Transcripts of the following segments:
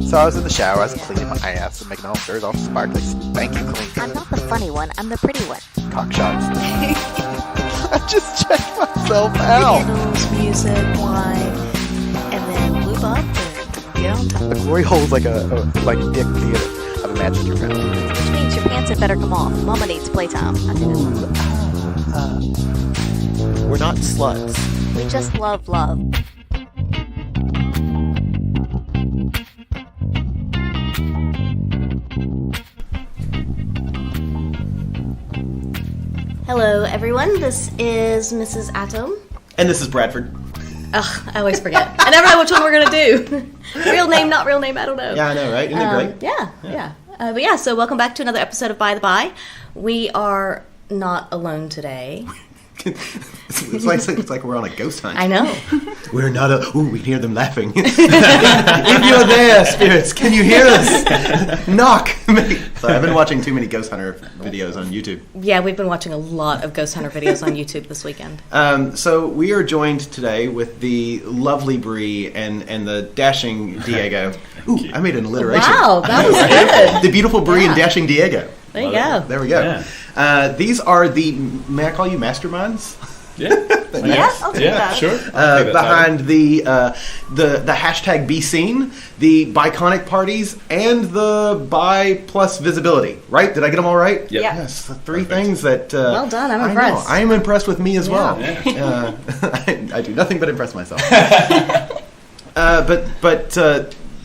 So I was in the shower, I was cleaning my ass and making all sure all sparkly, spanky clean. I'm not the funny one, I'm the pretty one. Cock shots. I just checked myself out. Candles, music, wine, and then lube up and get on top. The glory hole's like a dick theater. I've imagined your friend. Which means your pants had better come off. Mama needs playtime. We're not sluts. We just love love. Hello, everyone. This is Mrs. Atom. And this is Bradford. Ugh, I always forget. I never know which one we're going to do. Real name, not real name, I don't know. Yeah, I know, right? Isn't it great? Yeah. But yeah, so welcome back to another episode of By the By. We are not alone today. It's like we're on a ghost hunt. I know. We're not we can hear them laughing. If you're there, spirits, can you hear us? Knock. Sorry, I've been watching too many ghost hunter videos on YouTube. Yeah, we've been watching a lot of ghost hunter videos on YouTube this weekend. So we are joined today with the lovely Bree and the dashing Diego. Ooh, I made an alliteration. Wow, that was good. The beautiful Bree and dashing Diego. There you go. There we go. Yeah. These are the, may I call you masterminds? Yeah. Yeah, I'll take that. Sure. Behind the hashtag BeSeen, the Biconic parties, and the Bi plus visibility. Right? Did I get them all right? Yep. Yeah. Yes. Three things that. Well done. I'm impressed. I am impressed with me as well. Yeah. I do nothing but impress myself. But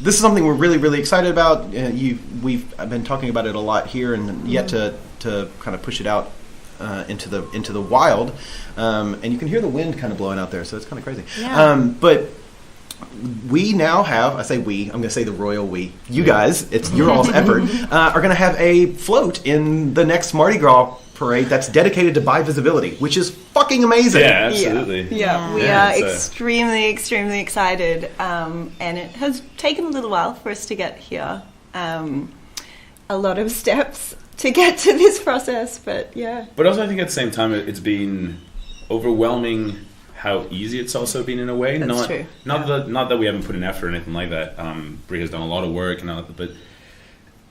this is something we're really, really excited about. I've been talking about it a lot here, and yet to kind of push it out into the wild. And you can hear the wind kind of blowing out there, so it's kind of crazy. Yeah. But we now have, I say we, I'm going to say the royal we. You guys, it's your all's effort, are going to have a float in the next Mardi Gras parade that's dedicated to bi visibility, which is fucking amazing. Yeah, absolutely. Yeah, we are extremely, extremely excited, and it has taken a little while for us to get here. A lot of steps to get to this process, but yeah. But also I think at the same time it's been overwhelming how easy it's also been in a way. That's true. Not that we haven't put in effort or anything like that. Brie has done a lot of work and all that, but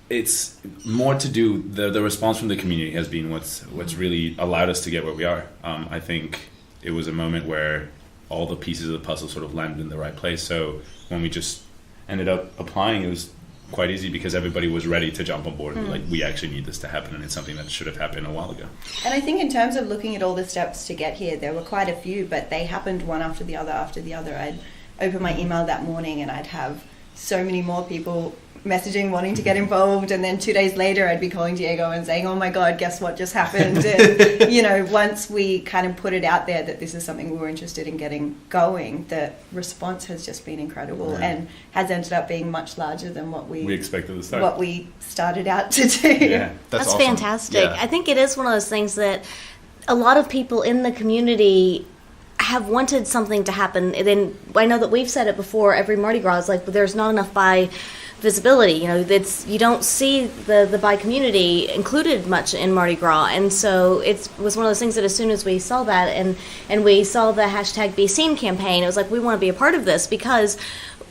it's more to do the response from the community has been what's really allowed us to get where we are. I think it was a moment where all the pieces of the puzzle sort of landed in the right place. So when we just ended up applying, it was quite easy because everybody was ready to jump on board. Like, we actually need this to happen, and it's something that should have happened a while ago. And I think in terms of looking at all the steps to get here, there were quite a few, but they happened one after the other after the other. I'd open my email that morning and I'd have so many more people messaging wanting to get involved, and then 2 days later I'd be calling Diego and saying, oh my god, guess what just happened. And once we kind of put it out there that this is something we were interested in getting going, the response has just been incredible and has ended up being much larger than what we expected to start. What we started out to do. Yeah, That's awesome. fantastic. Yeah. I think it is one of those things that a lot of people in the community have wanted something to happen. And then I know that we've said it before, every Mardi Gras is like, but there's not enough bi visibility. You don't see the bi community included much in Mardi Gras, and so it was one of those things that as soon as we saw that and we saw the hashtag BeSeen campaign, it was like, we want to be a part of this because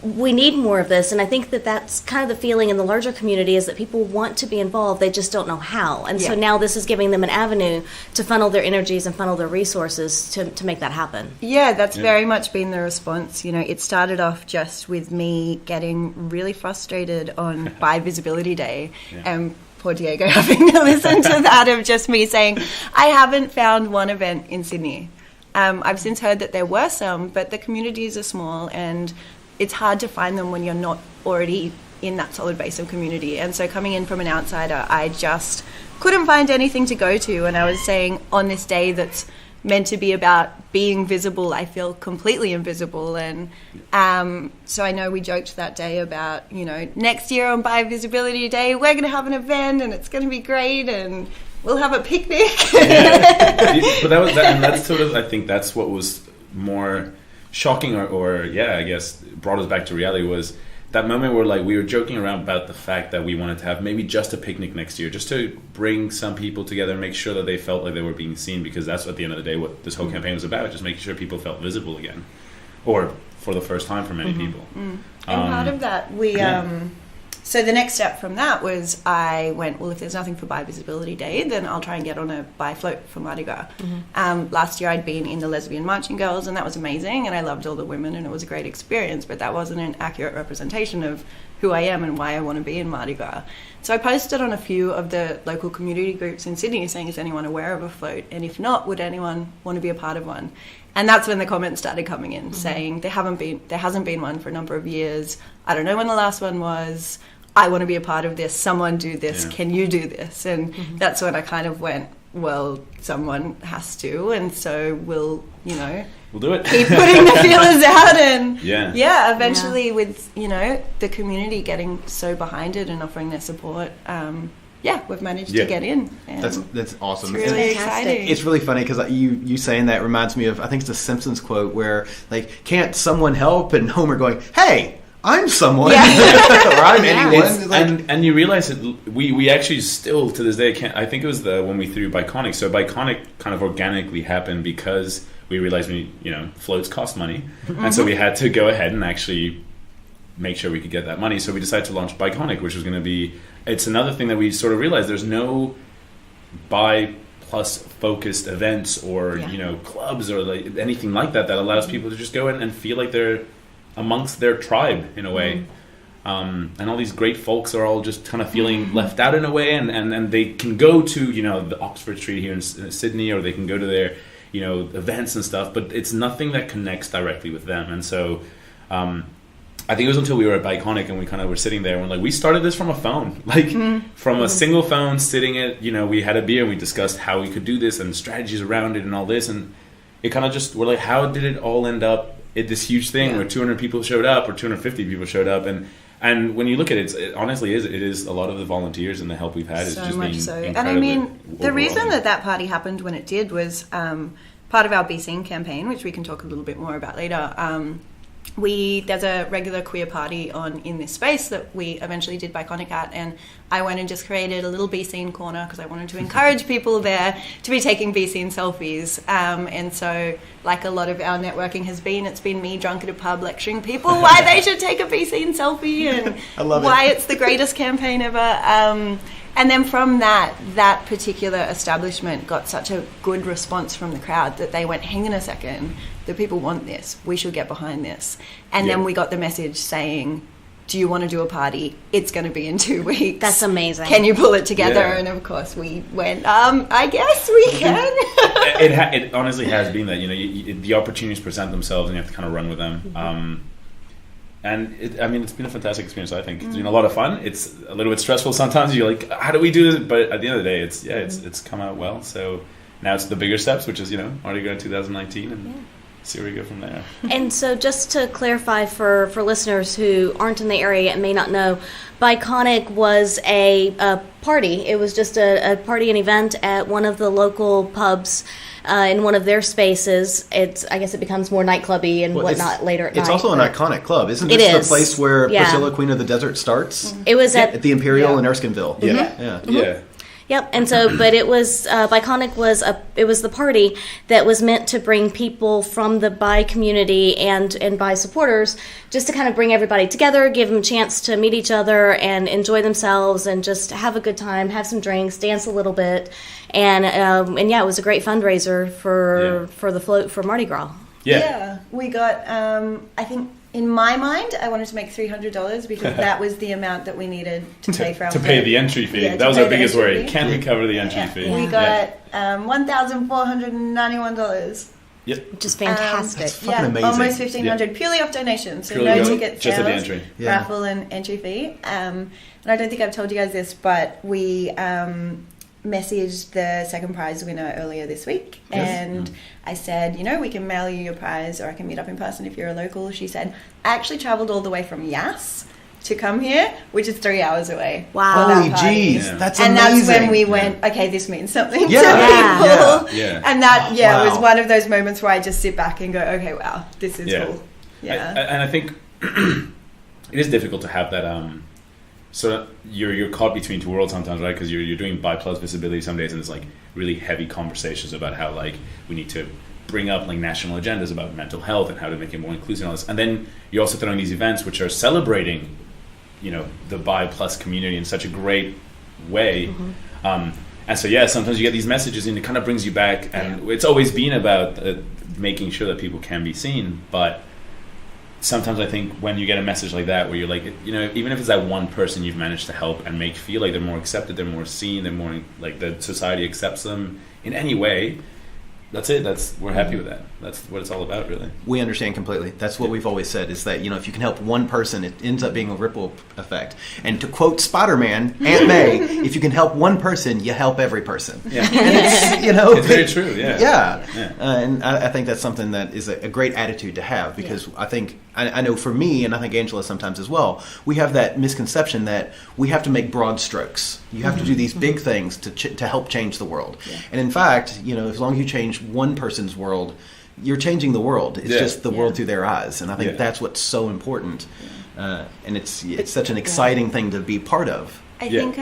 we need more of this. And I think that that's kind of the feeling in the larger community, is that people want to be involved, they just don't know how. And so now this is giving them an avenue to funnel their energies and funnel their resources to make that happen. Yeah, that's very much been the response. It started off just with me getting really frustrated on Bi Visibility Day, and poor Diego having to listen to that of just me saying, I haven't found one event in Sydney. I've since heard that there were some, but the communities are small and it's hard to find them when you're not already in that solid base of community. And so coming in from an outsider, I just couldn't find anything to go to. And I was saying, on this day that's meant to be about being visible, I feel completely invisible. And so I know we joked that day about, next year on Bi Visibility Day, we're going to have an event and it's going to be great and we'll have a picnic. But that's sort of, I think that's what was more shocking or I guess brought us back to reality, was that moment where we were joking around about the fact that we wanted to have maybe just a picnic next year, just to bring some people together and make sure that they felt like they were being seen, because that's at the end of the day what this whole campaign was about, just making sure people felt visible again, or for the first time for many people. And part of that, we So the next step from that was I went, well, if there's nothing for Bi Visibility Day, then I'll try and get on a Bi float for Mardi Gras. Last year I'd been in the Lesbian Marching Girls, and that was amazing, and I loved all the women, and it was a great experience, but that wasn't an accurate representation of who I am and why I want to be in Mardi Gras. So I posted on a few of the local community groups in Sydney saying, is anyone aware of a float? And if not, would anyone want to be a part of one? And that's when the comments started coming in saying there hasn't been one for a number of years. I don't know when the last one was. I want to be a part of this. Someone do this. Can you do this? And that's when I kind of went, well, someone has to. And so we'll do it. Keep putting the feelers out. And eventually with, the community getting so behind it and offering their support, we've managed to get in. That's awesome. It's really exciting. It's really funny because you saying that reminds me of, I think it's a Simpsons quote where, like, can't someone help? And Homer going, hey, I'm someone, or I'm anyone. And you realize that we actually still, to this day, can't. I think it was when we threw Biconic. So Biconic kind of organically happened because we realized floats cost money. And so we had to go ahead and actually make sure we could get that money. So we decided to launch Biconic, which was going to be, it's another thing that we sort of realized there's no Bi plus focused events or, clubs or anything like that allows people to just go in and feel like they're amongst their tribe in a way. And all these great folks are all just kind of feeling left out in a way, and they can go to the Oxford Street here in Sydney, or they can go to their events and stuff, but it's nothing that connects directly with them. And so I think it was until we were at Biconic and we kind of were sitting there and we started this from a phone, from a single phone, sitting at, we had a beer and we discussed how we could do this and strategies around it and all this, and it kind of just, we're like, how did it all end up at this huge thing where 200 people showed up or 250 people showed up, and when you look at it, it honestly is a lot of the volunteers and the help we've had is just being incredibly. And I mean, the reason that party happened when it did was part of our Be Seen campaign, which we can talk a little bit more about later. There's a regular queer party in this space that we eventually did Biconic at, and I went and just created a little Be Seen corner because I wanted to encourage people there to be taking Be Seen selfies. And so, like a lot of our networking has been, it's been me drunk at a pub lecturing people why they should take a Be Seen selfie and why it's the greatest campaign ever. And then from that particular establishment got such a good response from the crowd that they went, hang on a second, the people want this, we should get behind this. And then we got the message saying, do you want to do a party? It's going to be in 2 weeks. That's amazing. Can you pull it together? Yeah. And of course we went, I guess we can. It honestly has been that, the opportunities present themselves and you have to kind of run with them. And it's been a fantastic experience. I think it's been a lot of fun. It's a little bit stressful sometimes. You're like, how do we do this? But at the end of the day, it's come out well. So now it's the bigger steps, which is Mardi Gras 2019, and see where we go from there. And so, just to clarify for listeners who aren't in the area and may not know, Biconic was a party. It was just a party and event at one of the local pubs. In one of their spaces. I guess it becomes more nightclubby and whatnot later at night. It's also an iconic club. Isn't this the place where Priscilla, Queen of the Desert starts? It was at the Imperial in Erskineville. Yeah. Yep, and so, but it was, Biconic was the party that was meant to bring people from the Bi community and Bi supporters, just to kind of bring everybody together, give them a chance to meet each other and enjoy themselves and just have a good time, have some drinks, dance a little bit, and it was a great fundraiser for the float for Mardi Gras. Yeah, we got, I think, in my mind, I wanted to make $300 because that was the amount that we needed to pay for our pay the entry fee. That was our biggest worry. Can we cover the entry fee? We got $1,491. Yep. Which is fantastic. That's fucking amazing. Almost $1,500 purely off donations. So no ticket sales, just at the entry. raffle and entry fee. And I don't think I've told you guys this, but we messaged the second prize winner earlier this week, and I said, we can mail you your prize, or I can meet up in person if you're a local. She said, I actually travelled all the way from Yass to come here, which is 3 hours away. Wow. Holy jeez, that's amazing. And that's when we went, okay, this means something to people. Yeah. And that, was one of those moments where I just sit back and go, okay, wow, this is cool. Yeah. And I think it is difficult to have that... So you're caught between two worlds sometimes, right? Because you're doing Bi plus visibility some days, and it's like really heavy conversations about how we need to bring up national agendas about mental health and how to make it more inclusive and all this. And then you're also throwing these events which are celebrating the bi plus community in such a great way. And so, sometimes you get these messages and it kind of brings you back, and it's always been about making sure that people can be seen. But sometimes I think when you get a message like that, where you're like, even if it's that one person you've managed to help and make feel like they're more accepted, they're more seen, they're more like the society accepts them in any way, that's it. We're happy with that. That's what it's all about, really. We understand completely. That's what we've always said, is that, if you can help one person, it ends up being a ripple effect. And to quote Spider-Man, Aunt May, if you can help one person, you help every person. Yeah. And it's very true, yeah. Yeah. And I think that's something that is a great attitude to have, because I think, I know for me, and I think Angela sometimes as well, we have that misconception that we have to make broad strokes. You have to do these big things to help change the world. Yeah. And in fact, as long as you change one person's world, you're changing the world. It's just the world through their eyes. And I think that's what's so important. And it's such an exciting thing to be part of. I think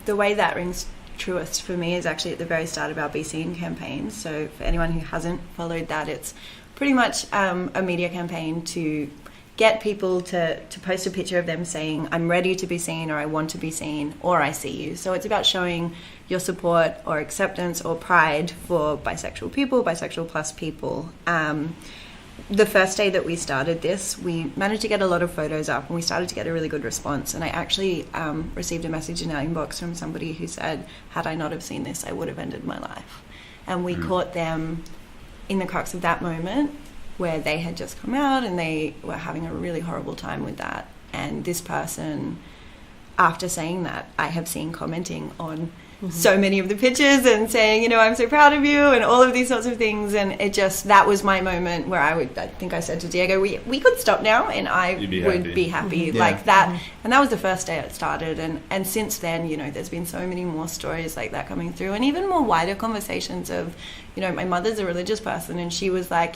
the way that rings truest for me is actually at the very start of our BiTeen campaign. So for anyone who hasn't followed that, it's pretty much a media campaign to get people to post a picture of them saying, I'm ready to be seen, or I want to be seen, or I see you. So it's about showing your support or acceptance or pride for bisexual people, bisexual plus people. The first day that we started this, we managed to get a lot of photos up, and we started to get a really good response. And I actually received a message in our inbox from somebody who said, had I not have seen this, I would have ended my life. And we caught them in the crux of that moment, where they had just come out and they were having a really horrible time with that. And this person, after saying that, I have seen commenting on so many of the pictures and saying, I'm so proud of you, and all of these sorts of things. And that was my moment where I think I said to Diego, we could stop now and I would be happy like that. And that was the first day it started. And since then, there's been so many more stories like that coming through, and even more wider conversations of, my mother's a religious person, and she was like,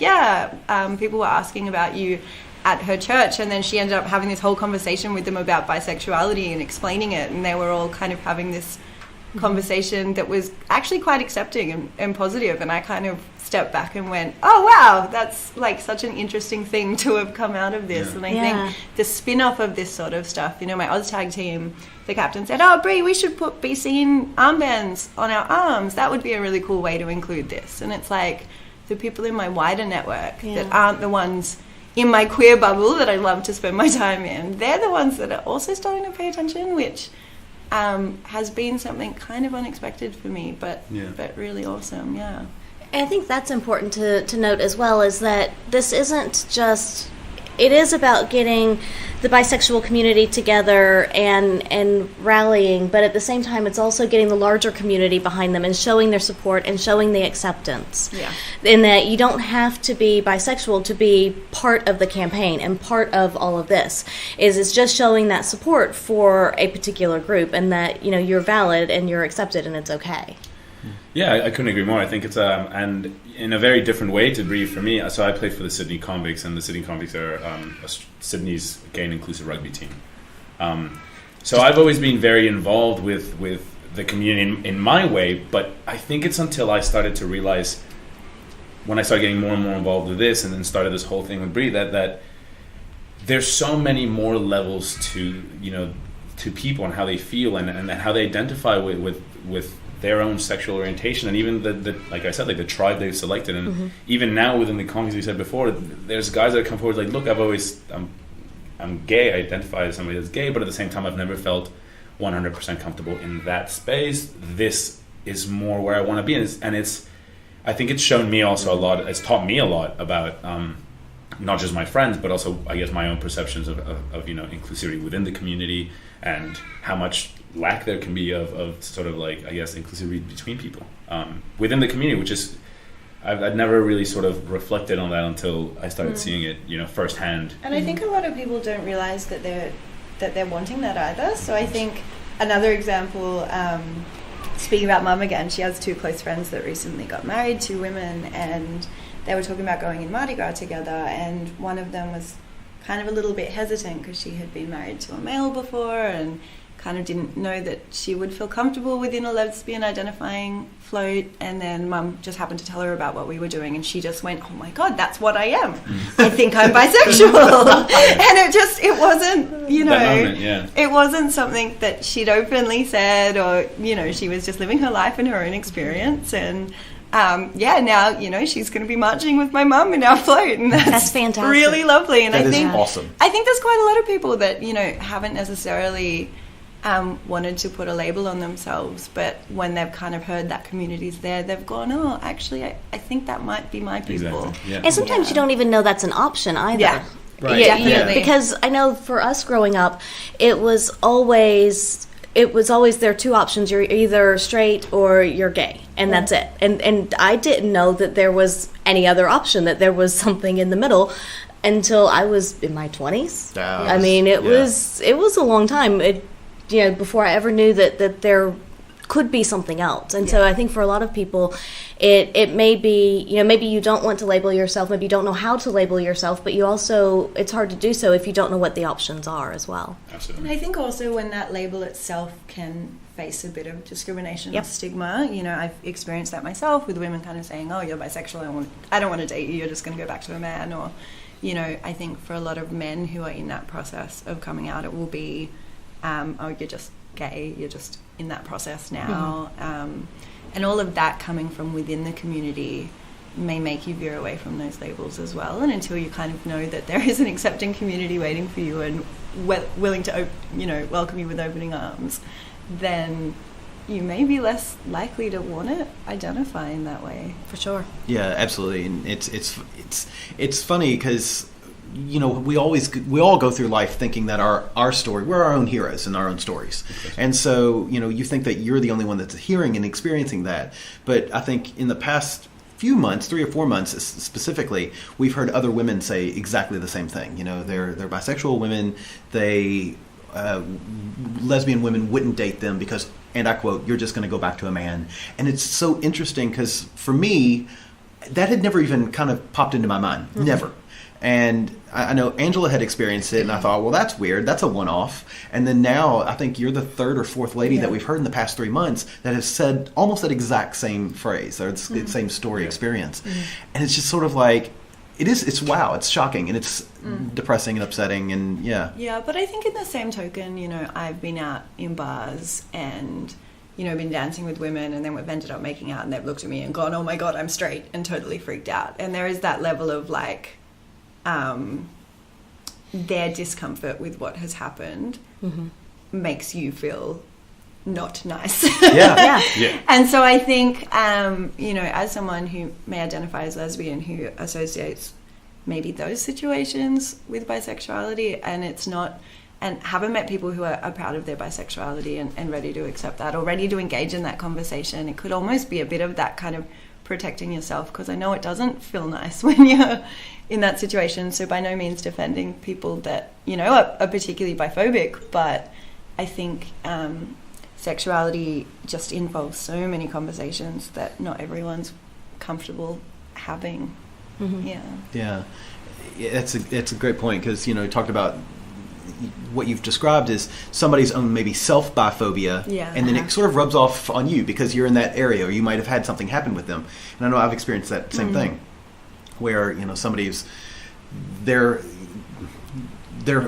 people were asking about you at her church, and then she ended up having this whole conversation with them about bisexuality and explaining it, and they were all kind of having this conversation that was actually quite accepting and positive. And I kind of stepped back and went, oh wow, that's like such an interesting thing to have come out of this. And I think the spin-off of this sort of stuff, my OzTag team, the captain said, oh Brie, we should put BiTeen armbands on our arms, that would be a really cool way to include this. And it's like the people in my wider network that aren't the ones in my queer bubble that I love to spend my time in, they're the ones that are also starting to pay attention, which has been something kind of unexpected for me, but really awesome, And I think that's important to note as well, is that this isn't just, it is about getting the bisexual community together and rallying, but at the same time it's also getting the larger community behind them and showing their support and showing the acceptance. In that you don't have to be bisexual to be part of the campaign and part of all of this. It's just showing that support for a particular group, and that you're valid and you're accepted and it's okay. Yeah, I couldn't agree more. I think it's and in a very different way to Brie for me. So I played for the Sydney Convicts, and the Sydney Convicts are Sydney's gay and inclusive rugby team. So I've always been very involved with the community in my way, but I think it's until I started to realize, when I started getting more and more involved with this, and then started this whole thing with Brie, that there's so many more levels to people and how they feel and how they identify with their own sexual orientation, and even the like I said, like the tribe they've selected. And even now within the convicts, we said before, there's guys that come forward like, look, I'm gay, I identify as somebody that's gay, but at the same time I've never felt 100% comfortable in that space. This is more where I want to be, and it's I think it's shown me also a lot, it's taught me a lot about not just my friends, but also I guess my own perceptions of inclusivity within the community, and how much lack there can be of sort of like, I guess, inclusivity between people within the community, which is I'd never really sort of reflected on that until I started seeing it, firsthand. And I think a lot of people don't realize that they're wanting that either. So I think another example, speaking about Mum again, she has two close friends that recently got married, two women, and they were talking about going in Mardi Gras together, and one of them was kind of a little bit hesitant because she had been married to a male before and kind of didn't know that she would feel comfortable within a lesbian identifying float, and then Mum just happened to tell her about what we were doing, and she just went, oh my God, that's what I am. I think I'm bisexual. And it wasn't, you know, Moment, it wasn't something that she'd openly said, or, you know, she was just living her life in her own experience. And now, you know, she's going to be marching with my mum in our float, and that's fantastic. Really lovely. And That I is think awesome. I think there's quite a lot of people that, you know, haven't necessarily wanted to put a label on themselves, but when they've kind of heard that community's there, they've gone, oh, actually, I think that might be my people. Exactly. Yeah. And sometimes you don't even know that's an option either. Yeah. Right. Yeah, Definitely. because I know for us growing up, it was always there are two options. You're either straight or you're gay, and that's it. And I didn't know that there was any other option, that there was something in the middle, until I was in my 20s. I mean, it was a long time. Before I ever knew that there could be something else. And so I think for a lot of people, it may be, you know, maybe you don't want to label yourself, maybe you don't know how to label yourself, but you also, it's hard to do so if you don't know what the options are as well. Absolutely. And I think also when that label itself can face a bit of discrimination or stigma, you know, I've experienced that myself with women kind of saying, oh, you're bisexual, I don't want to date you, you're just going to go back to a man. Or, you know, I think for a lot of men who are in that process of coming out, it will be, oh, you're just gay, you're just in that process now. And all of that coming from within the community may make you veer away from those labels as well. And until you kind of know that there is an accepting community waiting for you and willing to, welcome you with opening arms, then you may be less likely to want to identify in that way. For sure. Yeah, absolutely. And it's funny because, you know, we all go through life thinking that our story, we're our own heroes in our own stories. And so, you know, you think that you're the only one that's hearing and experiencing that. But I think in the past few months, 3 or 4 months specifically, we've heard other women say exactly the same thing. You know, they're bisexual women. Lesbian women wouldn't date them because, and I quote, you're just going to go back to a man. And it's so interesting because for me, that had never even kind of popped into my mind. Mm-hmm. Never. And I know Angela had experienced it, and I thought, well, that's weird. That's a one-off. And then now I think you're the third or fourth lady that we've heard in the past 3 months that has said almost that exact same phrase or the same story experience. Mm-hmm. And it's just sort of like, it's wow, it's shocking, and it's depressing and upsetting, and Yeah, but I think in the same token, you know, I've been out in bars and, you know, been dancing with women, and then we've ended up making out, and they've looked at me and gone, oh my God, I'm straight, and totally freaked out. And there is that level of like, their discomfort with what has happened makes you feel not nice. Yeah. And so I think, you know, as someone who may identify as lesbian, who associates maybe those situations with bisexuality, and haven't met people who are proud of their bisexuality and ready to accept that, or ready to engage in that conversation, it could almost be a bit of that kind of protecting yourself, because I know it doesn't feel nice when you're in that situation. So by no means defending people that, you know, are particularly biphobic, but I think sexuality just involves so many conversations that not everyone's comfortable having. Yeah, that's a great point, because, you know, you talked about what you've described as somebody's own maybe self-biphobia, and then it sort of rubs off on you because you're in that area, or you might have had something happen with them. And I know I've experienced that same thing, where, you know, somebody's their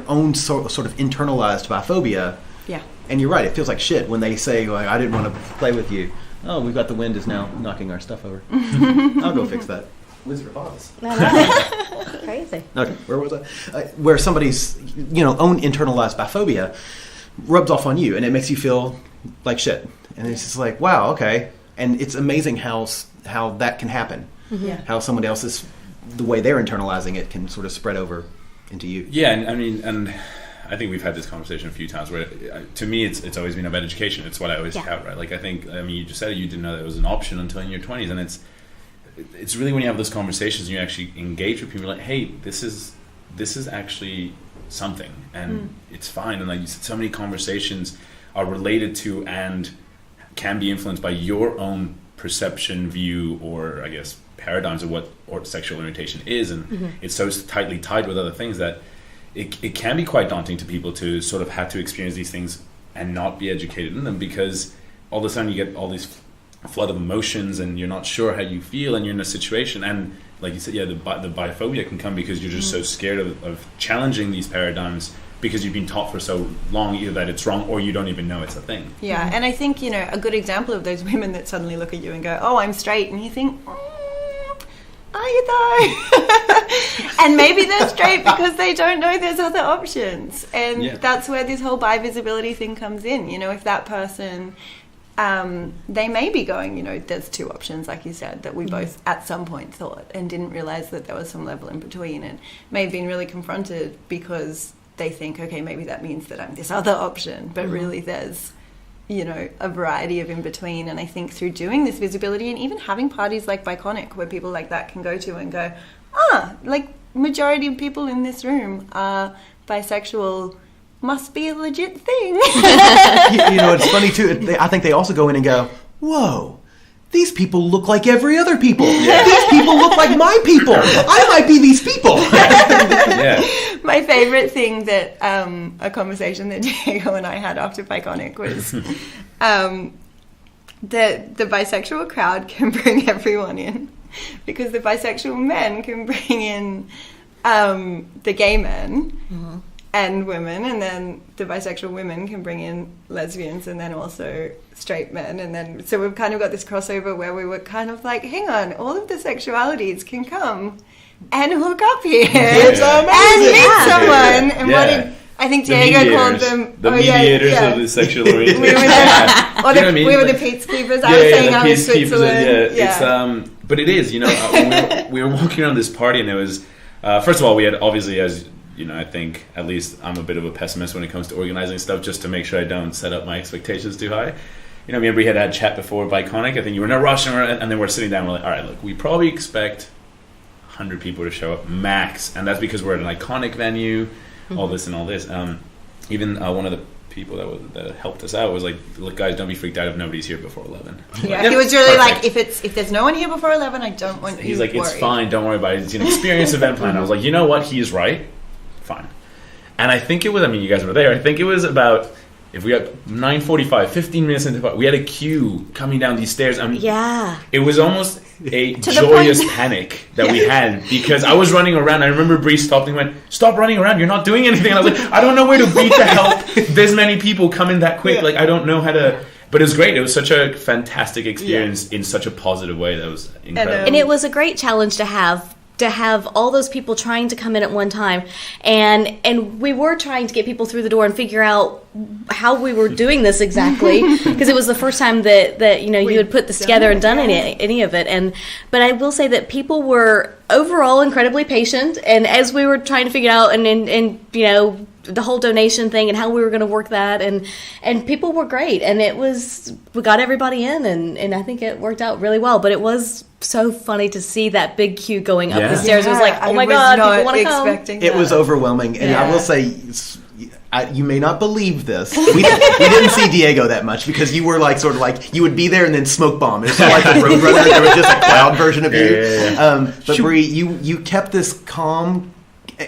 own sort of internalized biphobia. Yeah. And you're right, it feels like shit when they say, well, I didn't want to play with you. Oh, we've got the wind is now knocking our stuff over. I'll go fix that. Wizard of Oz. Crazy. Okay, where was I? Where somebody's, you know, own internalized biphobia rubs off on you, and it makes you feel like shit. And it's just like, wow, okay. And it's amazing how that can happen. How somebody else's, the way they're internalizing it, can sort of spread over into you. Yeah, and I mean, and I think we've had this conversation a few times where, to me, it's always been about education. It's what I always tout, right? Like, I mean, you just said it, you didn't know that it was an option until in your 20s, and it's really when you have those conversations and you actually engage with people, like, hey, this is actually something, and it's fine. And like you said, so many conversations are related to and can be influenced by your own perception, view, or I guess paradigms of what sexual orientation is, and it's so tightly tied with other things that it can be quite daunting to people to sort of have to experience these things and not be educated in them, because all of a sudden you get all these flood of emotions and you're not sure how you feel and you're in a situation, and like you said, the biphobia can come because you're just so scared of challenging these paradigms because you've been taught for so long either that it's wrong or you don't even know it's a thing. Yeah, and I think, a good example of those women that suddenly look at you and go, oh, I'm straight, and you think, are you though? And maybe they're straight because they don't know there's other options. And that's where this whole bi-visibility thing comes in. If that person, they may be going, there's two options, like you said, that we both at some point thought and didn't realize that there was some level in between, and may have been really confronted because they think, okay, maybe that means that I'm this other option, but really there's a variety of in between. And I think through doing this visibility and even having parties like BiConic where people like that can go to and go, like majority of people in this room are bisexual, must be a legit thing. It's funny too. I think they also go in and go, whoa, these people look like every other people. Yeah. These people look like my people. I might be these people. My favorite thing that a conversation that Diego and I had after BiConic was the bisexual crowd can bring everyone in because the bisexual men can bring in the gay men and women, and then the bisexual women can bring in lesbians and then also straight men, and then so we've kind of got this crossover where we were kind of like, hang on, all of the sexualities can come and hook up here and meet someone. And what did I think Diego called them? The mediators of the sexual orientation. We were the peacekeepers. I was saying I was Switzerland. It's but it is, we were walking around this party, and it was first of all, we had obviously, as I think at least I'm a bit of a pessimist when it comes to organizing stuff, just to make sure I don't set up my expectations too high. Remember we had chat before BiConic. I think you were in a rush, and then we're sitting down. We're like, all right, look, we probably expect 100 people to show up max, and that's because we're at an iconic venue. All this and all this. Even one of the people that helped us out was like, look, guys, don't be freaked out if nobody's here before 11. Yeah, he was really perfect. Like, if there's no one here before 11, I don't want you He's like, worried. It's fine, don't worry about it. It's an experienced event plan. I was like, you know what? He's right. Fine. And I think it was, you guys were there. I think it was about, if we got 9:45, 15 minutes into it, we had a queue coming down these stairs. It was almost a joyous panic that we had, because I was running around. I remember Bree stopped and went, stop running around, you're not doing anything. And I was like, I don't know where to be to help this many people coming that quick. Like, I don't know how to... But it was great. It was such a fantastic experience in such a positive way. That was incredible. And it was a great challenge to have all those people trying to come in at one time, and we were trying to get people through the door and figure out how we were doing this exactly, because it was the first time that you had put this together and done any of it. But I will say that people were overall incredibly patient, and as we were trying to figure out and the whole donation thing and how we were going to work that, and people were great, and we got everybody in, and I think it worked out really well. But it was so funny to see that big queue going up the stairs. It was like, oh my God, people want to come. It was overwhelming, and I will say, you may not believe this. We didn't see Diego that much because you were like, sort of like, you would be there and then smoke bomb. It was like a Roadrunner. There was just a cloud version of you. But Bree, you kept this calm,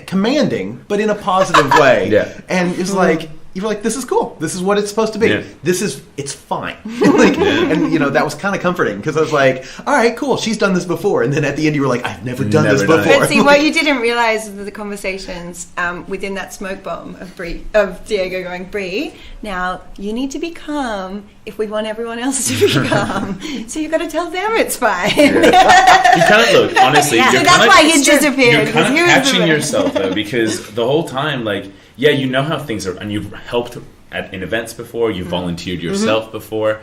commanding, but in a positive way. And it was like, you were like, this is cool. This is what it's supposed to be. It's fine. And that was kind of comforting, because I was like, all right, cool. She's done this before. And then at the end, you were like, I've never done this before. But see, what you didn't realize was the conversations within that smoke bomb of Diego going, Bree, now you need to be calm if we want everyone else to be calm. So you've got to tell them it's fine. You kind of look, honestly. So that's why he disappeared. You're kind of catching yourself, though, because the whole time, like, you know how things are, and you've helped in events before, you've volunteered yourself before,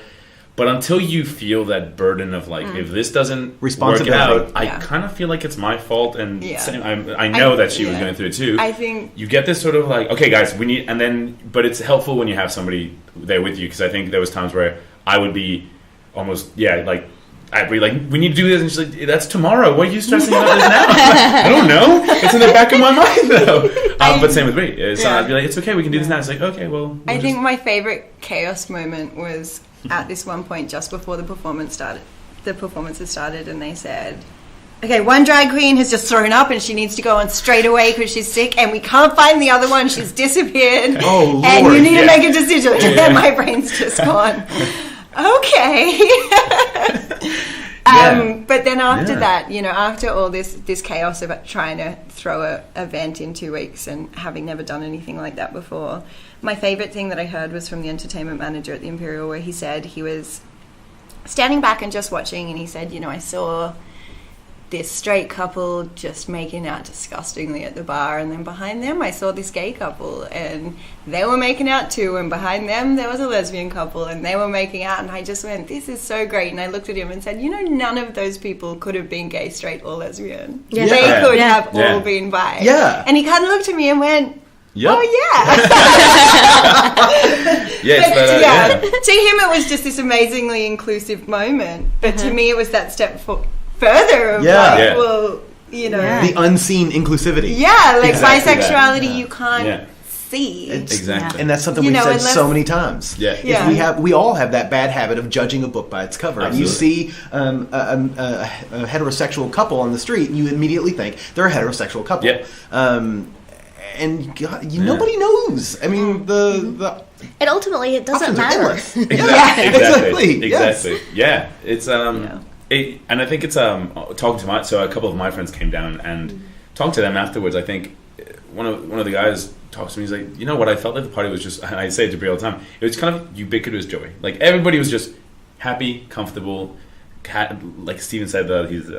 but until you feel that burden of like, if this doesn't work out, I kind of feel like it's my fault, and I know that she was going through it too. I think you get this sort of like, okay, guys, we need, and then, but it's helpful when you have somebody there with you, because I think there was times where I would be almost, like, I'd be like, we need to do this, and she's like, that's tomorrow. What are you stressing about this now? I don't know. It's in the back of my mind, though. But same with me. So I'd be like, it's okay, we can do this now. It's like, okay, well. I think my favorite chaos moment was at this one point just before the performances started, and they said, okay, one drag queen has just thrown up and she needs to go on straight away because she's sick, and we can't find the other one. She's disappeared. Oh, Lord. And you need to make a decision. And my brain's just gone. Okay. But then after that, you know, after all this chaos of trying to throw an event in 2 weeks and having never done anything like that before, my favorite thing that I heard was from the entertainment manager at the Imperial, where he said he was standing back and just watching, and he said, you know, I saw this straight couple just making out disgustingly at the bar, and then behind them I saw this gay couple and they were making out too, and behind them there was a lesbian couple and they were making out, and I just went, this is so great. And I looked at him and said, you know, none of those people could have been gay, straight or lesbian. Yeah. They could have all been bi. Yeah. And he kind of looked at me and went, Yep. oh yeah. To him it was just this amazingly inclusive moment, but to me it was that step further of well, you know, the unseen inclusivity. like exactly bisexuality you can't see. Exactly. And that's something You we've know, said so many times. We all have that bad habit of judging a book by its cover. Absolutely. And you see a heterosexual couple on the street, and you immediately think they're a heterosexual couple. And God, nobody knows. I mean, the And ultimately, it doesn't options are matter. endless. Exactly. Yes. Yeah, it's and I think it's talking to so a couple of my friends came down and talking to them afterwards. I think one of the guys talks to me. He's like, you know what? I felt like the party was just. And I say it to Brie all the time. It was kind of ubiquitous joy. Like everybody was just happy, comfortable. Like Steven said, that he's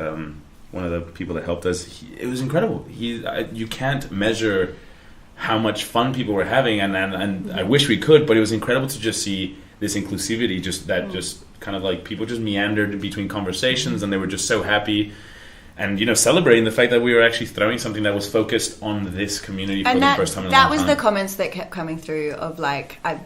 one of the people that helped us. It was incredible. You can't measure how much fun people were having, and I wish we could, but it was incredible to just see this inclusivity, just kind of like people just meandered between conversations, and they were just so happy, and you know, celebrating the fact that we were actually throwing something that was focused on this community for the first time in a long time. That was the comments that kept coming through of like, I've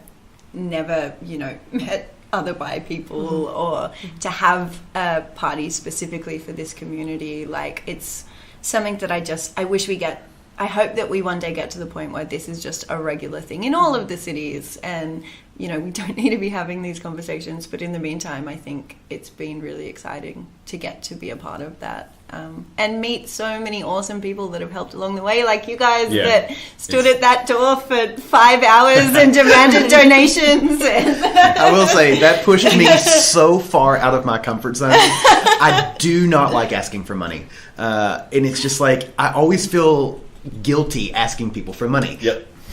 never, you know, met other bi people, or to have a party specifically for this community. Like, it's something that I wish we get. I hope that we one day get to the point where this is just a regular thing in all of the cities, and you know, we don't need to be having these conversations, but in the meantime I think it's been really exciting to get to be a part of that, and meet so many awesome people that have helped along the way, like you guys that stood at that door for 5 hours and demanded donations. I will say that pushed me so far out of my comfort zone. I do not like asking for money, and it's just like I always feel guilty asking people for money.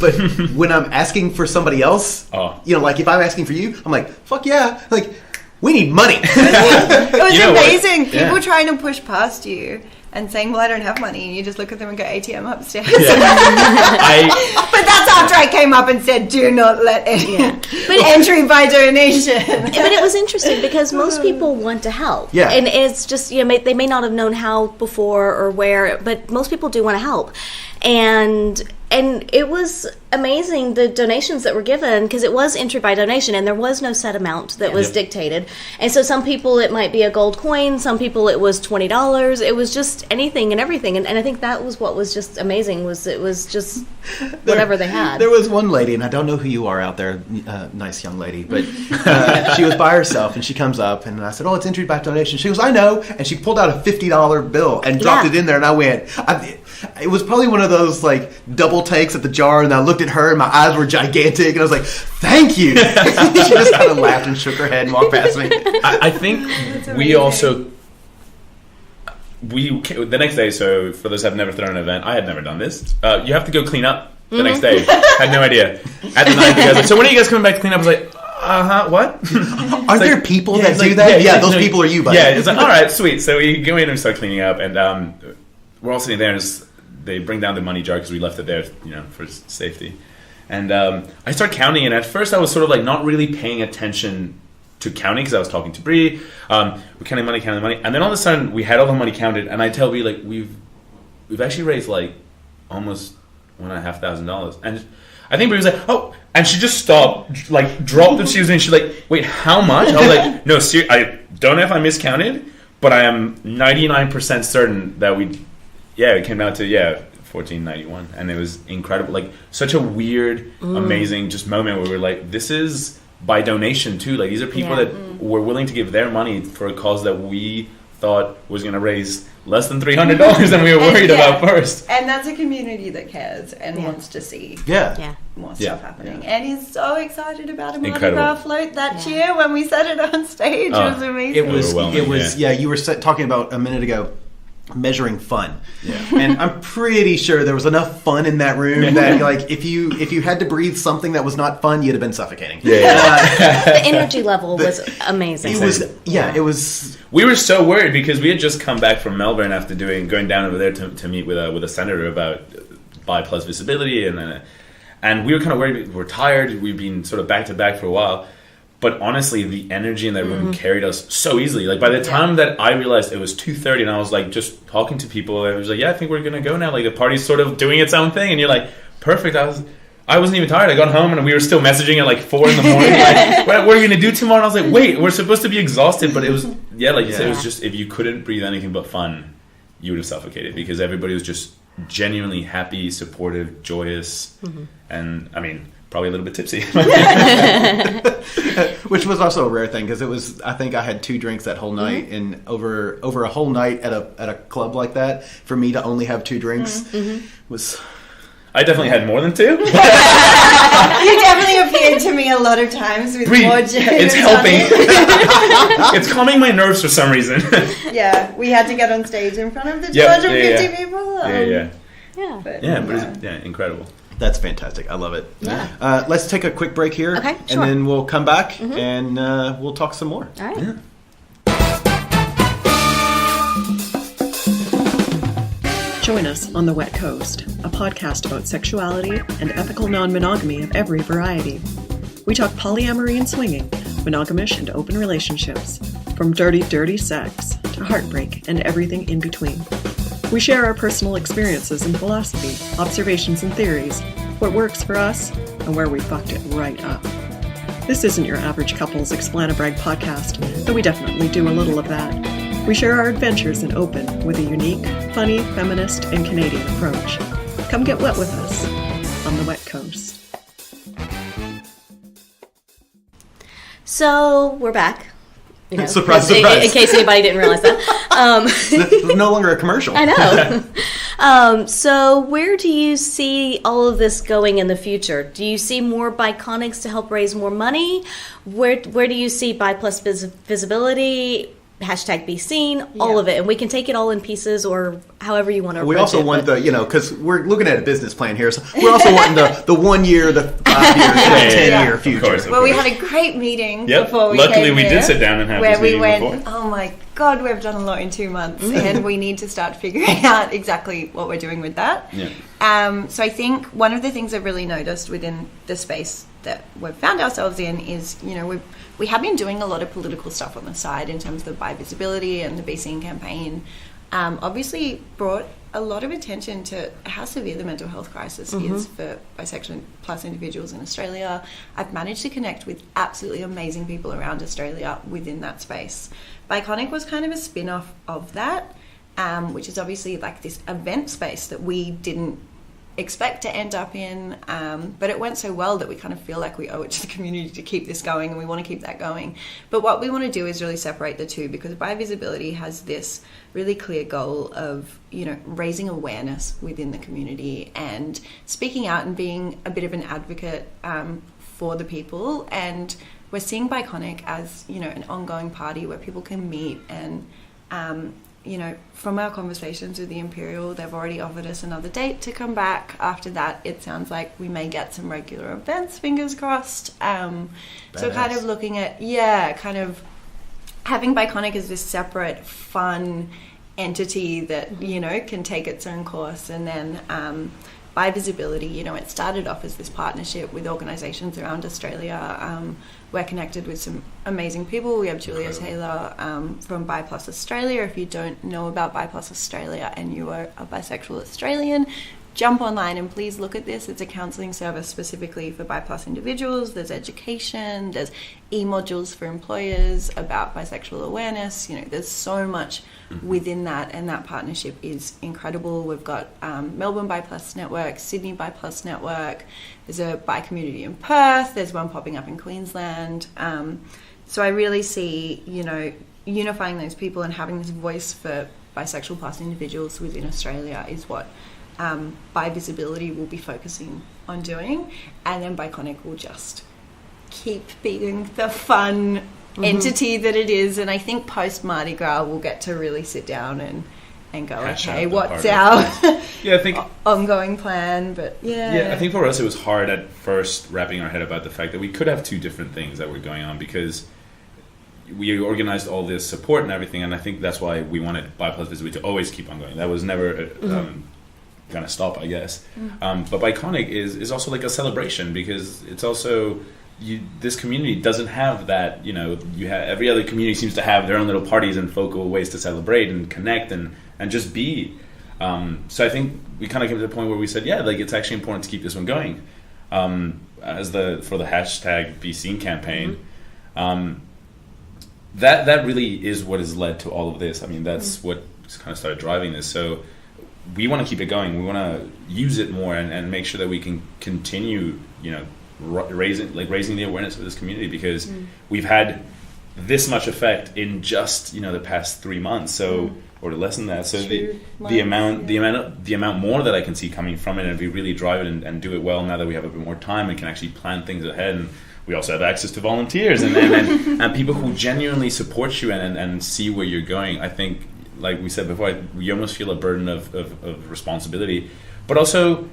But when I'm asking for somebody else, you know, like if I'm asking for you, I'm like, fuck yeah, like we need money. It was amazing. People trying to push past you and saying, well, I don't have money, and you just look at them and go, ATM upstairs. But that's after I came up and said, do not let entry by donation. But it was interesting because most people want to help. And it's just, you know, they may not have known how before or where, but most people do want to help. And it was amazing, the donations that were given, because it was entry by donation and there was no set amount that was dictated. And so some people it might be a gold coin, some people it was $20. It was just anything and everything. And I think that was what was just amazing, was it was just whatever they had. There was one lady, and I don't know who you are out there, nice young lady, but she was by herself, and she comes up, and I said, oh, it's entry by donation. She goes, I know. And she pulled out a $50 bill and dropped it in there, and I went, it was probably one of those like double takes at the jar, and I looked at her and my eyes were gigantic, and I was like, thank you. She just kind of laughed and shook her head and walked past me. I think we also the next day, so for those who have never thrown an event, I had never done this, you have to go clean up the next day. Had no idea. At the night, the guys like, so when are you guys coming back to clean up? I was like, what? Aren't there people that do that? Yeah, those people are you, buddy. Yeah, it's like, all right, sweet. So we go in and start cleaning up, and we're all sitting there, and they bring down the money jar because we left it there, you know, for safety. And I start counting, and at first I was sort of like not really paying attention to counting because I was talking to Bree. We're counting money, and then all of a sudden we had all the money counted, and I tell Bree, like, we've actually raised like almost $1,500, and I think Bree was like, oh, and she just stopped, like dropped what she was doing. She's like, wait, how much? I was like, no, I don't know if I miscounted, but I am 99% certain that it came down to $14.91, and it was incredible. Like such a weird, amazing just moment where we're like, this is by donation too. Like these are people that were willing to give their money for a cause that we thought was going to raise less than $300 than we were worried about first. And that's a community that cares and wants to see more stuff happening. And is so excited about a Mardi Gras float that year when we set it on stage. It was amazing. It was you were talking about a minute ago, measuring fun, and I'm pretty sure there was enough fun in that room that like if you had to breathe something that was not fun, you'd have been suffocating. The energy level was amazing. It was. We were so worried because we had just come back from Melbourne after going down over there to meet with a senator about Bi Plus visibility, and we were kind of worried. We're tired. We've been sort of back to back for a while. But honestly, the energy in that room carried us so easily. Like by the time that I realized it was 2:30 and I was like just talking to people, I was like, I think we're going to go now. Like the party's sort of doing its own thing. And you're like, perfect. I wasn't even tired. I got home and we were still messaging at like 4 a.m. Like, what are you going to do tomorrow? And I was like, wait, we're supposed to be exhausted. But it was, like you said, it was just, if you couldn't breathe anything but fun, you would have suffocated because everybody was just genuinely happy, supportive, joyous. And I mean, probably a little bit tipsy. Which was also a rare thing because it was, I think I had 2 drinks that whole night, and over a whole night at a club like that, for me to only have 2 drinks was... I definitely had more than 2. You definitely appeared to me a lot of times with more gin. It's helping. It's calming my nerves for some reason. We had to get on stage in front of the 250 people. Incredible. That's fantastic. I love it. Let's take a quick break here, and then we'll come back and we'll talk some more. All right. Join us on The Wet Coast, a podcast about sexuality and ethical non-monogamy of every variety. We talk polyamory and swinging, monogamish and open relationships, from dirty, dirty sex to heartbreak and everything in between. We share our personal experiences and philosophy, observations and theories, what works for us, and where we fucked it right up. This isn't your average couple's Explanabrag podcast, though we definitely do a little of that. We share our adventures in open with a unique, funny, feminist, and Canadian approach. Come get wet with us on The Wet Coast. So, we're back. Surprise. In case anybody didn't realize that. No longer a commercial. I know. So where do you see all of this going in the future? Do you see more Biconics to help raise more money? Where do you see Bi Plus visibility? #BeSeen, all of it, and we can take it all in pieces or however you want to. We also want because we're looking at a business plan here, so we're also wanting the 1 year, the 5 year, the 10-year future. Of course. Well, we had a great meeting before we Luckily, came we here, did sit down and have this meeting where we before. went, oh my God, we've done a lot in 2 months, and we need to start figuring out exactly what we're doing with that. So I think one of the things I've really noticed within the space that we've found ourselves in is, we have been doing a lot of political stuff on the side in terms of the Bi Visibility and the BeSeen campaign. Obviously brought a lot of attention to how severe the mental health crisis is for bisexual plus individuals in Australia. I've managed to connect with absolutely amazing people around Australia within that space. Biconic was kind of a spin-off of that, which is obviously like this event space that we didn't expect to end up in, but it went so well that we kind of feel like we owe it to the community to keep this going, and we want to keep that going. But what we want to do is really separate the two, because Bi Visibility has this really clear goal of raising awareness within the community and speaking out and being a bit of an advocate for the people. And we're seeing Biconic as an ongoing party where people can meet and from our conversations with the Imperial, they've already offered us another date to come back. After that, it sounds like we may get some regular events, fingers crossed. So kind of looking at, kind of having Biconic as this separate, fun entity that, can take its own course. And then Bi Visibility, it started off as this partnership with organisations around Australia. We're connected with some amazing people. We have Julia Taylor from Bi Plus Australia. If you don't know about Bi Plus Australia and you are a bisexual Australian, jump online and please look at this. It's a counselling service specifically for bi+ individuals. There's education, there's e-modules for employers about bisexual awareness. You know, there's so much within that, and that partnership is incredible. We've got Melbourne Bi+ Network, Sydney Bi+ Network, there's a bi community in Perth, there's one popping up in Queensland. So I really see, you know, unifying those people and having this voice for bisexual plus individuals within Australia is what Bi Visibility will be focusing on doing, and then Biconic will just keep being the fun entity that it is. And I think post Mardi Gras we'll get to really sit down and go, okay, what's our I think ongoing plan? But I think for us it was hard at first wrapping our head about the fact that we could have two different things that were going on, because we organized all this support and everything, and I think that's why we wanted Bi+ Visibility to always keep on going. That was never going to stop, I guess. But Biconic is also like a celebration, because it's also this community doesn't have that. You know, every other community seems to have their own little parties and focal ways to celebrate and connect and just be. So I think we kind of came to the point where we said, like it's actually important to keep this one going. For the hashtag #BeSeen campaign. That really is what has led to all of this. I mean, that's what kind of started driving this. So we want to keep it going. We want to use it more and make sure that we can continue, you know, raising the awareness of this community, because we've had this much effect in just, you know, the past 3 months, so or less than that. So the amount more that I can see coming from it, and if we really drive it and do it well now that we have a bit more time and can actually plan things ahead, and we also have access to volunteers and people who genuinely support you and see where you're going. I think, like we said before, we almost feel a burden of responsibility, but also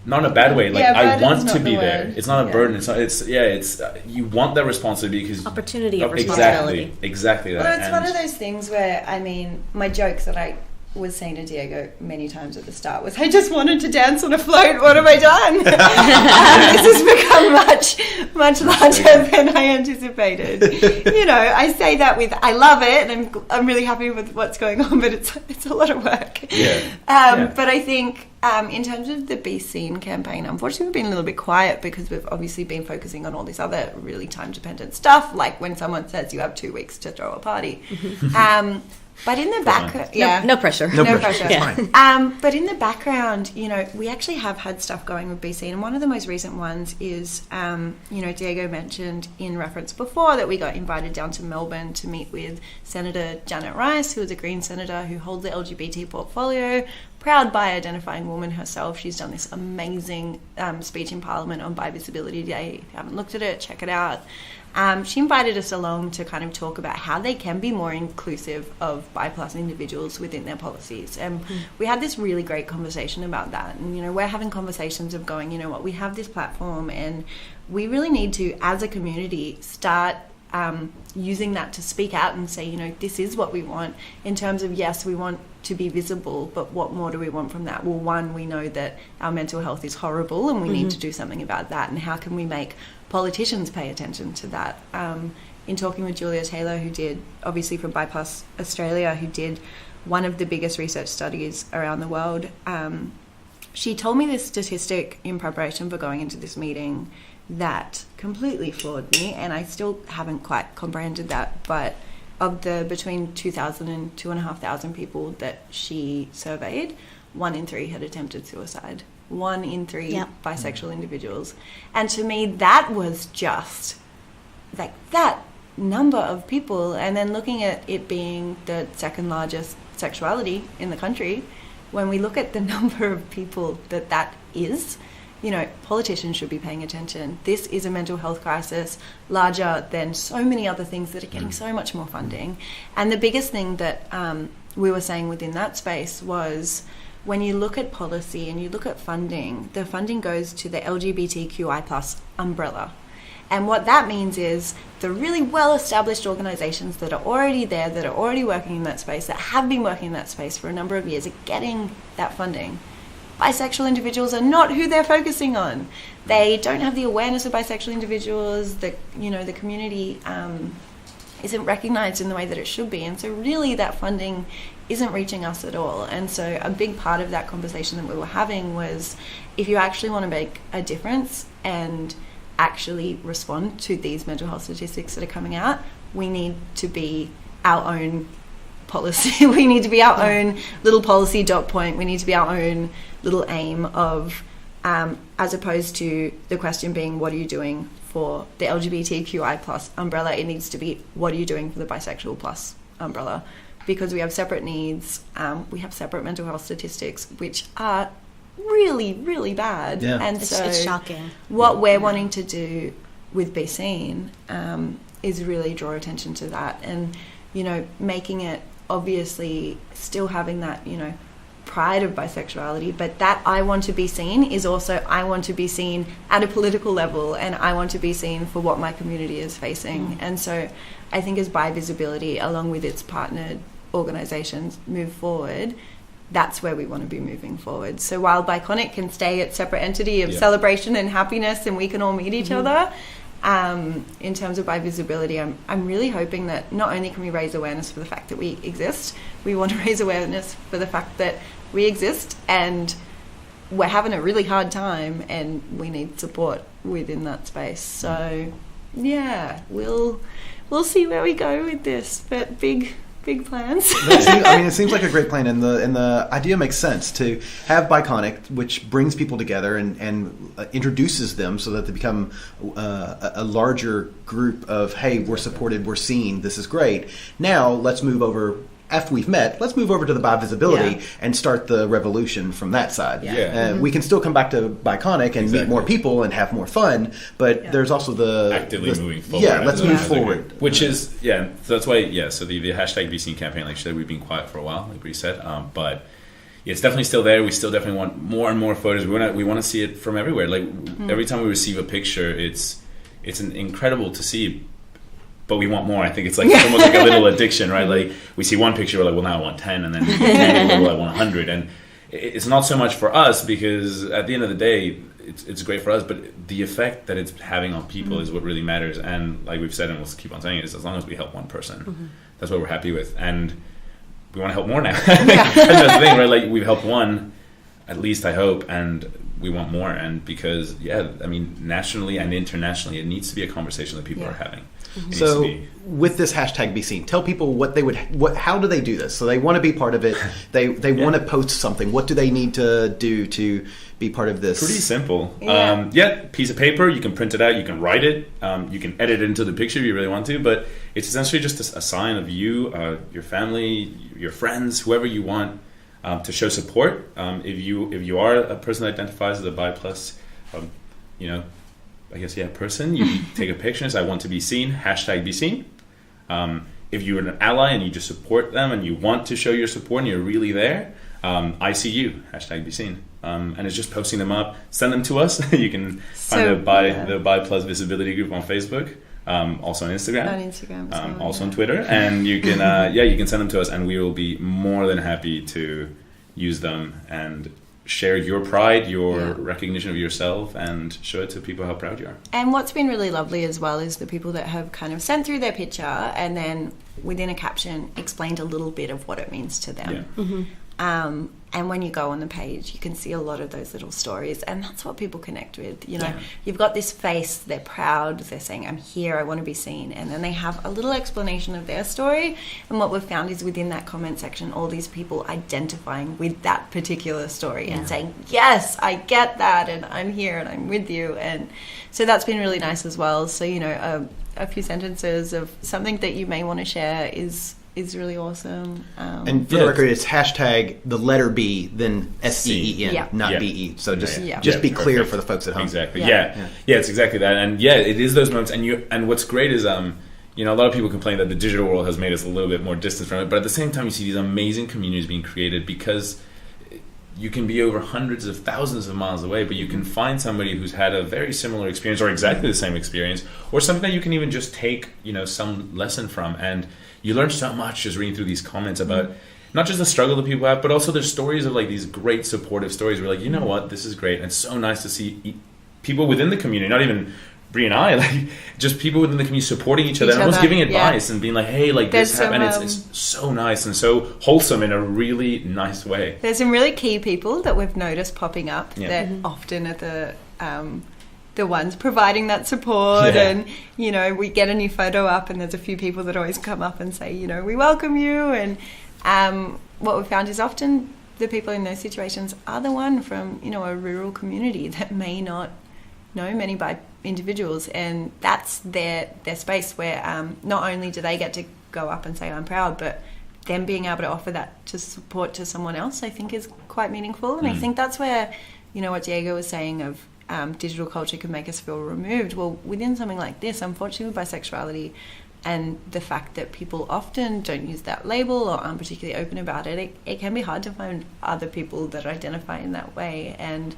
not in a bad way. Like, I want to be there. It's not a burden. It's you want that responsibility because opportunity of responsibility. Exactly that. Well, it's one of those things where, I mean, my jokes that I was saying to Diego many times at the start was, I just wanted to dance on a float. What have I done? This has become much larger than I anticipated. You know, I say that with, I love it, and I'm really happy with what's going on, but it's a lot of work. But I think in terms of the *BeSeen campaign, unfortunately we've been a little bit quiet because we've obviously been focusing on all this other really time-dependent stuff, like when someone says you have 2 weeks to throw a party. But in the background, no pressure. No pressure. It's fine. But in the background, you know, we actually have had stuff going with *BeSeen, and one of the most recent ones is, you know, Diego mentioned in reference before that we got invited down to Melbourne to meet with Senator Janet Rice, who is a Green senator who holds the LGBT portfolio, proud bi-identifying woman herself. She's done this amazing speech in Parliament on Bi Visibility Day. If you haven't looked at it, check it out. She invited us along to kind of talk about how they can be more inclusive of bi+ individuals within their policies. And we had this really great conversation about that. And, you know, we're having conversations of going, you know what, we have this platform and we really need to, as a community, start using that to speak out and say, you know, this is what we want in terms of, yes, we want to be visible, but what more do we want from that? Well, one, we know that our mental health is horrible and we need to do something about that. And how can we make politicians pay attention to that? In talking with Julia Taylor, who did, obviously from Bi+ Australia, who did one of the biggest research studies around the world, she told me this statistic in preparation for going into this meeting that completely floored me, and I still haven't quite comprehended that. But of the between 2,000 and 2,500 people that she surveyed, 1 in 3 had attempted suicide. 1 in 3 bisexual individuals. And to me, that was just like that number of people. And then looking at it being the second largest sexuality in the country, when we look at the number of people that is, you know, politicians should be paying attention. This is a mental health crisis larger than so many other things that are getting so much more funding. And the biggest thing that we were saying within that space was, when you look at policy and you look at funding, the funding goes to the LGBTQI+ umbrella. And what that means is the really well-established organisations that are already there, that are already working in that space, that have been working in that space for a number of years, are getting that funding. Bisexual individuals are not who they're focusing on. They don't have the awareness of bisexual individuals, the community isn't recognized in the way that it should be. And so really that funding isn't reaching us at all. And so a big part of that conversation that we were having was, if you actually want to make a difference and actually respond to these mental health statistics that are coming out, we need to be our own policy. We need to be our own little policy dot point. We need to be our own little aim of, as opposed to the question being, what are you doing for the LGBTQI plus umbrella? It needs to be, what are you doing for the bisexual plus umbrella? Because we have separate needs, we have separate mental health statistics, which are really, really bad. Yeah. And It's shocking. What we're wanting to do with Be Seen is really draw attention to that, and, you know, making it obviously still having that, you know, pride of bisexuality, but that I want to be seen is also, I want to be seen at a political level, and I want to be seen for what my community is facing. And so I think as Bi Visibility, along with its partnered organisations, move forward, that's where we want to be moving forward. So while Biconic can stay its separate entity of celebration and happiness, and we can all meet each other, in terms of Bi Visibility, I'm really hoping that not only can we raise awareness for the fact that we exist, we want to raise awareness for the fact that we exist and we're having a really hard time and we need support within that space. So yeah, we'll see where we go with this, but big plans. It seems like a great plan, and the idea makes sense to have Biconic, which brings people together and introduces them so that they become a larger group of, hey, we're supported, we're seen, this is great. Now let's move over. After we've met, let's move over to the Bi Visibility and start the revolution from that side. We can still come back to Biconic and meet more people and have more fun, but there's also the actively moving forward. Yeah, let's move forward. Which is, so that's why, so the hashtag Be Seen campaign, like you said, we've been quiet for a while, like Bree said, but it's definitely still there. We still definitely want more and more photos. We want to see it from everywhere. Like every time we receive a picture, it's incredible to see. But we want more. I think it's like almost like a little addiction, right? Like we see one picture, we're like, well, now I want 10, and then I want 100. And it's not so much for us, because at the end of the day, it's great for us, but the effect that it's having on people is what really matters. And like we've said, and we'll keep on saying it, is as long as we help one person, that's what we're happy with. And we want to help more now. That's the thing, right? Like we've helped one, at least I hope, and we want more. And because, nationally and internationally, it needs to be a conversation that people are having. So with this hashtag Be Seen, tell people how do they do this? So they want to be part of it. They want to post something. What do they need to do to be part of this? Pretty simple. Piece of paper, you can print it out, you can write it, you can edit it into the picture if you really want to, but it's essentially just a sign of you, your family, your friends, whoever you want to show support. If you are a person that identifies as a bi plus, person, you take a picture and say, I want to be seen, hashtag Be Seen. If you're an ally and you just support them and you want to show your support and you're really there, I see you, hashtag Be Seen. And it's just posting them up, send them to us. You can find the Bi Plus Visibility group on Facebook, also on Instagram. On Instagram as well, also on Twitter. And you can you can send them to us, and we will be more than happy to use them and share your pride, your recognition of yourself, and show it to people how proud you are. And what's been really lovely as well is the people that have kind of sent through their picture and then within a caption explained a little bit of what it means to them. And when you go on the page, you can see a lot of those little stories, and that's what people connect with. You've got this face, they're proud, they're saying, I'm here, I want to be seen, and then they have a little explanation of their story. And what we've found is within that comment section, all these people identifying with that particular story and saying, yes, I get that, and I'm here, and I'm with you. And so that's been really nice as well. So, a few sentences of something that you may want to share is really awesome. And for the record, it's hashtag the letter B, then SCEN, not BE. So just be clear for the folks at home. Exactly. Yeah, it's exactly that. And it is those moments. And what's great is a lot of people complain that the digital world has made us a little bit more distant from it, but at the same time, you see these amazing communities being created because you can be over hundreds of thousands of miles away, but you can find somebody who's had a very similar experience or exactly the same experience, or something that you can even just take, some lesson from. And you learn so much just reading through these comments about not just the struggle that people have, but also there's stories of like these great supportive stories where like, you know what, this is great. And it's so nice to see people within the community, not even Brie and I, like just people within the community supporting each other and almost giving advice and being like, hey, like There's this happened. It's so nice and so wholesome in a really nice way. There's some really key people that we've noticed popping up that Mm-hmm. often are the ones providing that support. And, you know, we get a new photo up and there's a few people that always come up and say, you know, we welcome you. And what we found is often the people in those situations are the one from, you know, a rural community that may not know many bi individuals, and that's their space where not only do they get to go up and say I'm proud, but them being able to offer that to support to someone else, I think is quite meaningful. And I think that's where, you know, what Diego was saying of digital culture can make us feel removed. Well, within something like this, unfortunately, bisexuality and the fact that people often don't use that label or aren't particularly open about it, it can be hard to find other people that identify in that way. And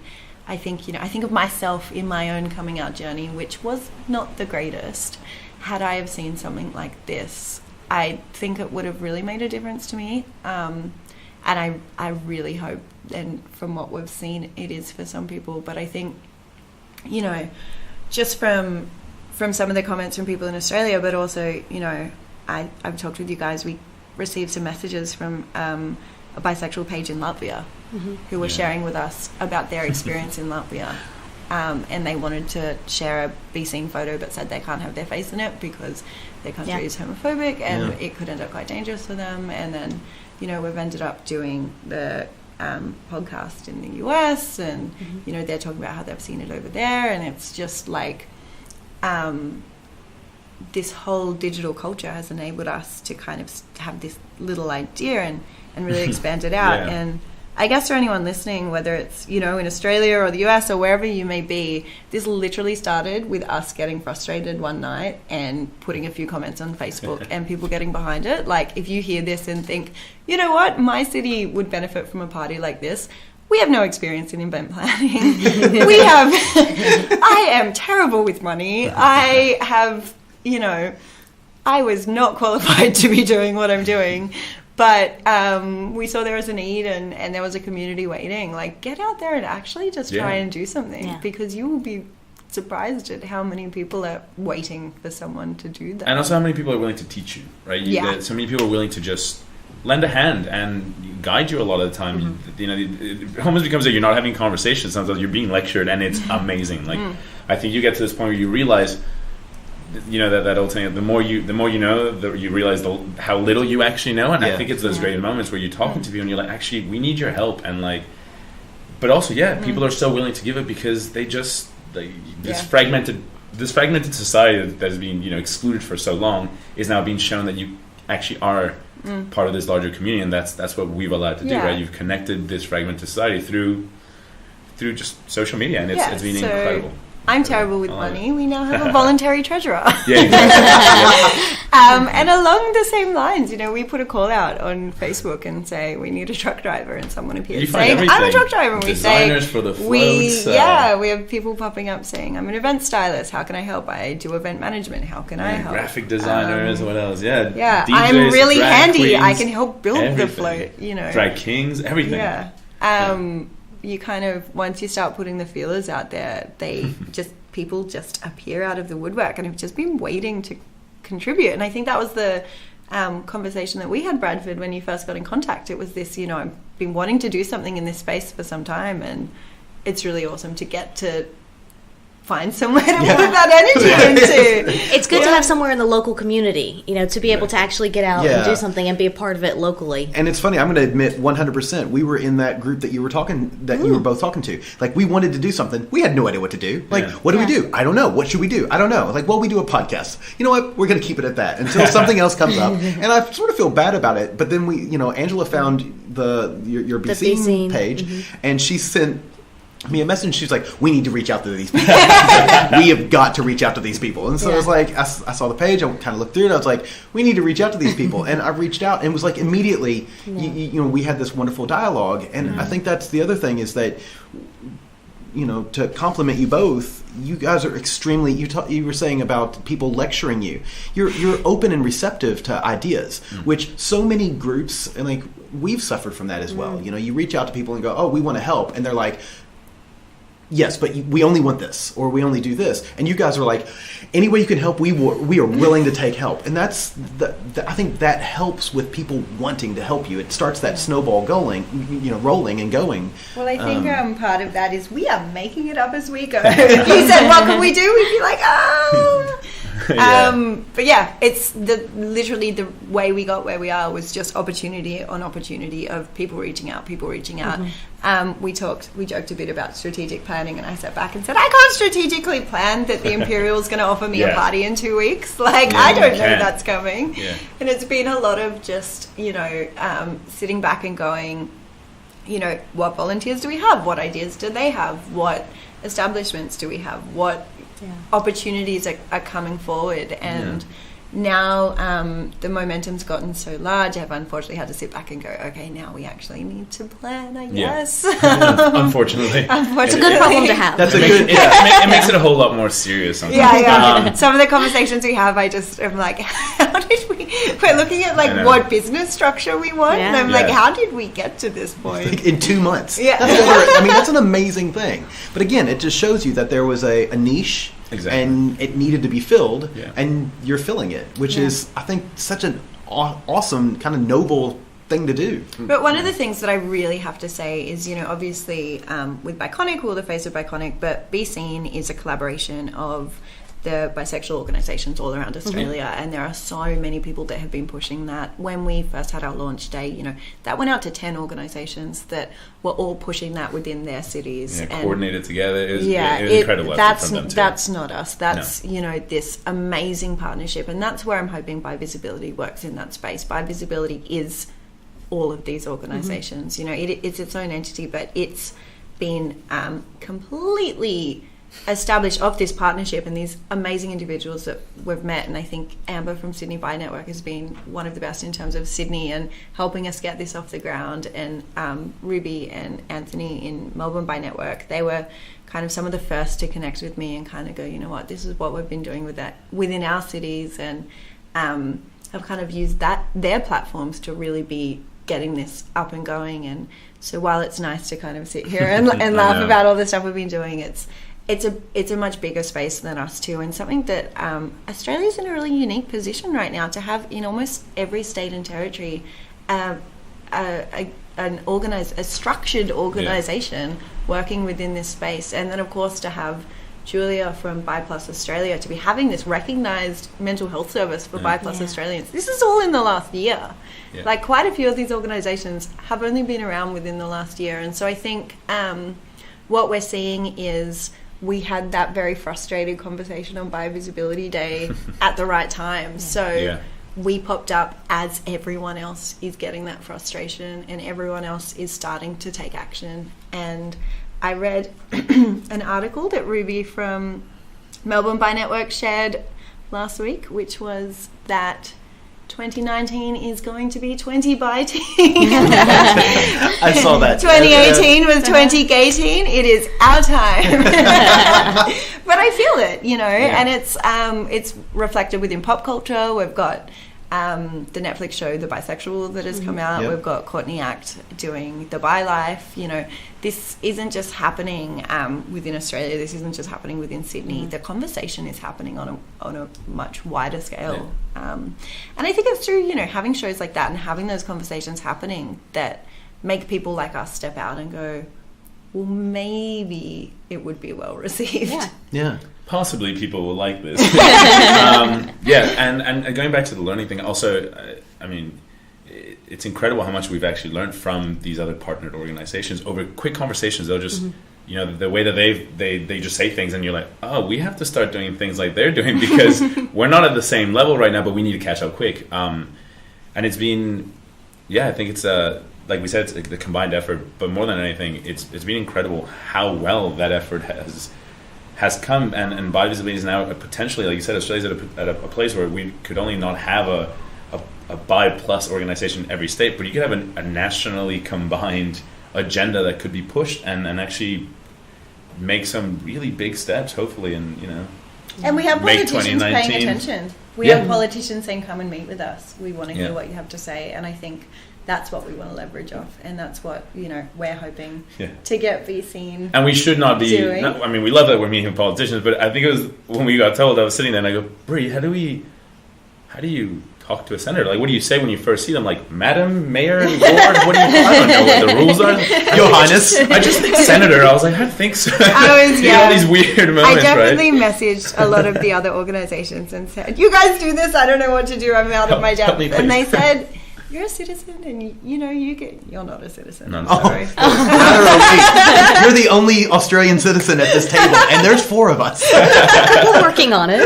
I think, you know, I think of myself in my own coming out journey, which was not the greatest. Had I have seen something like this, I think it would have really made a difference to me. And I really hope, and from what we've seen, it is for some people. But I think, you know, just from some of the comments from people in Australia, but also, you know, I've talked with you guys, we received some messages from a bisexual page in Latvia who were sharing with us about their experience in Latvia. And they wanted to share a be seen photo but said they can't have their face in it because their country is homophobic and it could end up quite dangerous for them. And then, you know, we've ended up doing the podcast in the US and, you know, they're talking about how they've seen it over there. And it's just like this whole digital culture has enabled us to kind of have this little idea and really expand it out. And I guess for anyone listening, whether it's, you know, in Australia or the US or wherever you may be, this literally started with us getting frustrated one night and putting a few comments on Facebook and people getting behind it. Like, if you hear this and think, you know what, my city would benefit from a party like this, we have no experience in event planning. I am terrible with money. I have, you know, I was not qualified to be doing what I'm doing. But we saw there was a need and there was a community waiting. Like, get out there and actually just try and do something because you will be surprised at how many people are waiting for someone to do that. And also how many people are willing to teach you, right? So many people are willing to just lend a hand and guide you a lot of the time. You know, it almost becomes like you're not having conversations. Sometimes you're being lectured and it's amazing. Like, I think you get to this point where you realize, you know, that old saying, the more you know, you realize how little you actually know. And I think it's those great moments where you're talking to people and you're like, actually, we need your help. And like, but also, people are so willing to give it because they just, like, this fragmented society that has been, you know, excluded for so long is now being shown that you actually are part of this larger community. And that's what we've allowed to do, right? You've connected this fragmented society through just social media, and it's been incredible. I'm terrible with money. We now have a voluntary treasurer. Yeah, exactly. And along the same lines, you know, we put a call out on Facebook and say we need a truck driver, and someone appears saying I'm a truck driver. And Designers for the floats. We have people popping up saying I'm an event stylist. How can I help? I do event management. How can I help? Graphic designers. What else? DJs, I'm really handy. Queens, I can help build everything. the float. You know, drag kings, everything. You kind of, once you start putting the feelers out there, people just appear out of the woodwork and have just been waiting to contribute. And I think that was the conversation that we had, Bradford, when you first got in contact. It was this, you know, I've been wanting to do something in this space for some time, and it's really awesome to get to find somewhere to put that energy into. It's good to have somewhere in the local community, you know, to be able to actually get out and do something and be a part of it locally. And it's funny, I'm going to admit 100%, we were in that group that you were both talking to. Like, we wanted to do something. We had no idea what to do. Like, what do we do? I don't know. What should we do? I don't know. Like, well, we do a podcast. You know what? We're going to keep it at that until something else comes up. And I sort of feel bad about it. But then Angela found your Be Seen page, and she sent me a message. She's like, we need to reach out to these people. We have got to reach out to these people. And so I was like, I saw the page, I kind of looked through it, I was like, we need to reach out to these people. And I reached out, and it was like immediately, you know, we had this wonderful dialogue. And I think that's the other thing is that, you know, to compliment you both, you guys are extremely, you were saying about people lecturing you. You're open and receptive to ideas, which so many groups, and like, we've suffered from that as well. You know, you reach out to people and go, oh, we want to help. And they're like, yes, but we only want this, or we only do this. And you guys are like, any way you can help, we are willing to take help. And that's I think that helps with people wanting to help you. It starts that snowball rolling and going. Well, I think part of that is we are making it up as we go. If you said, what can we do? We'd be like, oh. Yeah. But yeah, it's literally the way we got where we are was just opportunity on opportunity of people reaching out. Mm-hmm. We joked a bit about strategic planning, and I sat back and said, I can't strategically plan that the Imperial's going to offer me a party in 2 weeks. Like, I don't know that's coming. Yeah. And it's been a lot of just, sitting back and going, what volunteers do we have? What ideas do they have? What establishments do we have? What opportunities are coming forward? And now the momentum's gotten so large, I've unfortunately had to sit back and go, okay, now we actually need to plan, I guess. Unfortunately. It's a good problem to have. That's a good... It makes it a whole lot more serious sometimes. Yeah. Some of the conversations we have, I just am like, how did we're looking at what business structure we want, and I'm like, how did we get to this point? In 2 months. Yeah. That's an amazing thing. But again, it just shows you that there was a niche. Exactly. And it needed to be filled, and you're filling it, which is, I think, such an awesome, kind of noble thing to do. But one of the things that I really have to say is, obviously with Biconic, we're the face of Biconic, but BiTeen is a collaboration of the bisexual organisations all around Australia, and there are so many people that have been pushing that. When we first had our launch day, that went out to 10 organisations that were all pushing that within their cities. Yeah, coordinated together. It was incredible. That's not us. That's, this amazing partnership, and that's where I'm hoping Bi Visibility works in that space. Bi Visibility is all of these organisations. It's its own entity, but it's been completely established of this partnership and these amazing individuals that we've met. And I think Amber from Sydney Bi Network has been one of the best in terms of Sydney and helping us get this off the ground, and Ruby and Anthony in Melbourne Bi Network, they were kind of some of the first to connect with me and kind of go, this is what we've been doing with that within our cities, and have kind of used their platforms to really be getting this up and going. And so while it's nice to kind of sit here and laugh about all the stuff we've been doing, it's a much bigger space than us too, and something that Australia's in a really unique position right now to have in almost every state and territory a structured organisation working within this space. And then of course to have Julia from Bi Plus Australia to be having this recognised mental health service for Bi Plus Australians. This is all in the last year. Like, quite a few of these organisations have only been around within the last year, and so I think what we're seeing is we had that very frustrated conversation on Bi Visibility Day at the right time. So we popped up as everyone else is getting that frustration, and everyone else is starting to take action. And I read an article that Ruby from Melbourne Bi Network shared last week, which was that 2019 is going to be 20BiTeen. I saw that. 2018 was 20GayTeen. It is our time. But I feel it, and it's reflected within pop culture. We've got the Netflix show The Bisexual that has come out. We've got Courtney Act doing The Bi Life. This isn't just happening within Australia. This isn't just happening within Sydney. The conversation is happening on a much wider scale. And I think it's through having shows like that and having those conversations happening that make people like us step out and go, well, maybe it would be well received. Yeah. Possibly people will like this. And going back to the learning thing, also, it's incredible how much we've actually learned from these other partnered organizations over quick conversations. They'll just, the way that they just say things, and you're like, oh, we have to start doing things like they're doing because we're not at the same level right now, but we need to catch up quick. And it's been, I think it's like we said, it's the combined effort, but more than anything, it's been incredible how well that effort has come, and Bi Visibility is now potentially, like you said, Australia's at a place where we could only not have a Bi Plus organization in every state, but you could have a nationally combined agenda that could be pushed and actually make some really big steps, hopefully, and we have politicians paying attention. We have politicians saying, come and meet with us. We want to hear what you have to say. And I think that's what we want to leverage off, and that's what we're hoping Yeah. to get BiTeen. And we should not be. Doing. I mean, we love that we're meeting politicians, but I think it was when we got told. I was sitting there and I go, Brie, how do you talk to a senator? Like, what do you say when you first see them? Like, Madam, Mayor, and Lord? What do you? I don't know what the rules are. Your Highness. I just think senator. I was like, I think so. I was, all these weird moments, I definitely right? messaged a lot of the other organizations and said, "You guys do this. I don't know what to do. I'm out of my Help depth." me, And they please. said, "You're a citizen, and you're not a citizen." No, I'm Sorry. You're the only Australian citizen at this table, and there's 4 of us. We're working on it.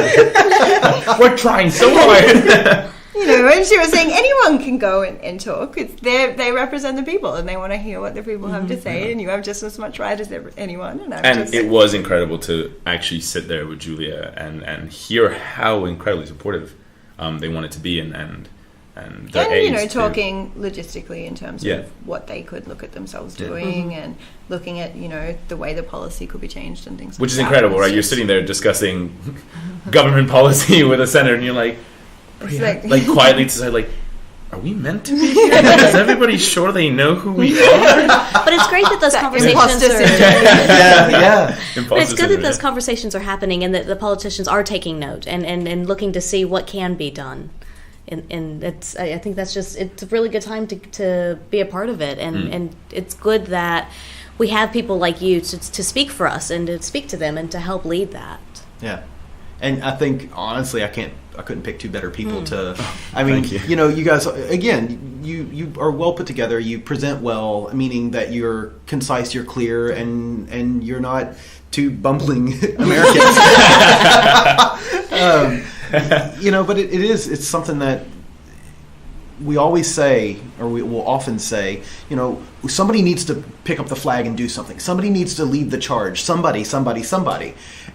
We're trying so hard. And she was saying anyone can go and talk. They represent the people, and they want to hear what the people have to say, and you have just as much right as anyone. And It was incredible to actually sit there with Julia and hear how incredibly supportive they wanted to be, and their aides too. talking logistically in terms Yeah. of what they could look at themselves doing, and looking at the way the policy could be changed and things. Which is like incredible, that. right? You're sitting there discussing government policy with a senator, and you're like, It's like quietly to say, like, are we meant to be here? Is everybody sure they know who we are? But it's great that those conversations imposter are. Yeah. But it's good that those conversations are happening, and that the politicians are taking note and looking to see what can be done. And I think it's a really good time to be a part of it, and it's good that we have people like you to speak for us and to speak to them and to help lead that. Yeah. And I think, honestly, I couldn't pick 2 better people to. I mean, you guys, again, you are well put together. You present well, meaning that you're concise, you're clear, and you're not 2 bumbling Americans. But it's something that we always say, or we will often say, somebody needs to pick up the flag and do something. Somebody needs to lead the charge. Somebody.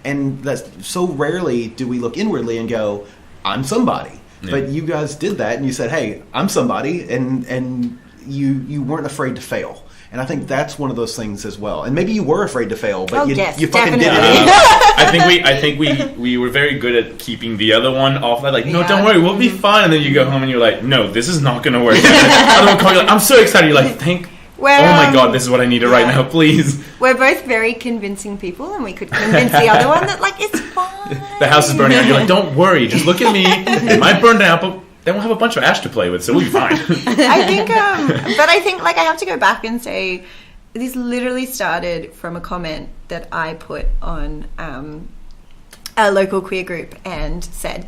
And that's so rarely do we look inwardly and go, I'm somebody. Yeah. But you guys did that, and you said, hey, I'm somebody, and you weren't afraid to fail. And I think that's one of those things as well. And maybe you were afraid to fail, but you fucking did it. I think we were very good at keeping the other one off. Like, no, don't worry, we'll be fine. And then you go home and you're like, no, this is not going to work. Other one call you like, I'm so excited. You're like, oh my God, this is what I needed right now, please. We're both very convincing people, and we could convince the other one that, like, it's fine. The house is burning out. You're like, don't worry, just look at me. It might burn down, but then we'll have a bunch of ash to play with, so we'll be fine. I think, like, I have to go back and say, this literally started from a comment that I put on a local queer group and said,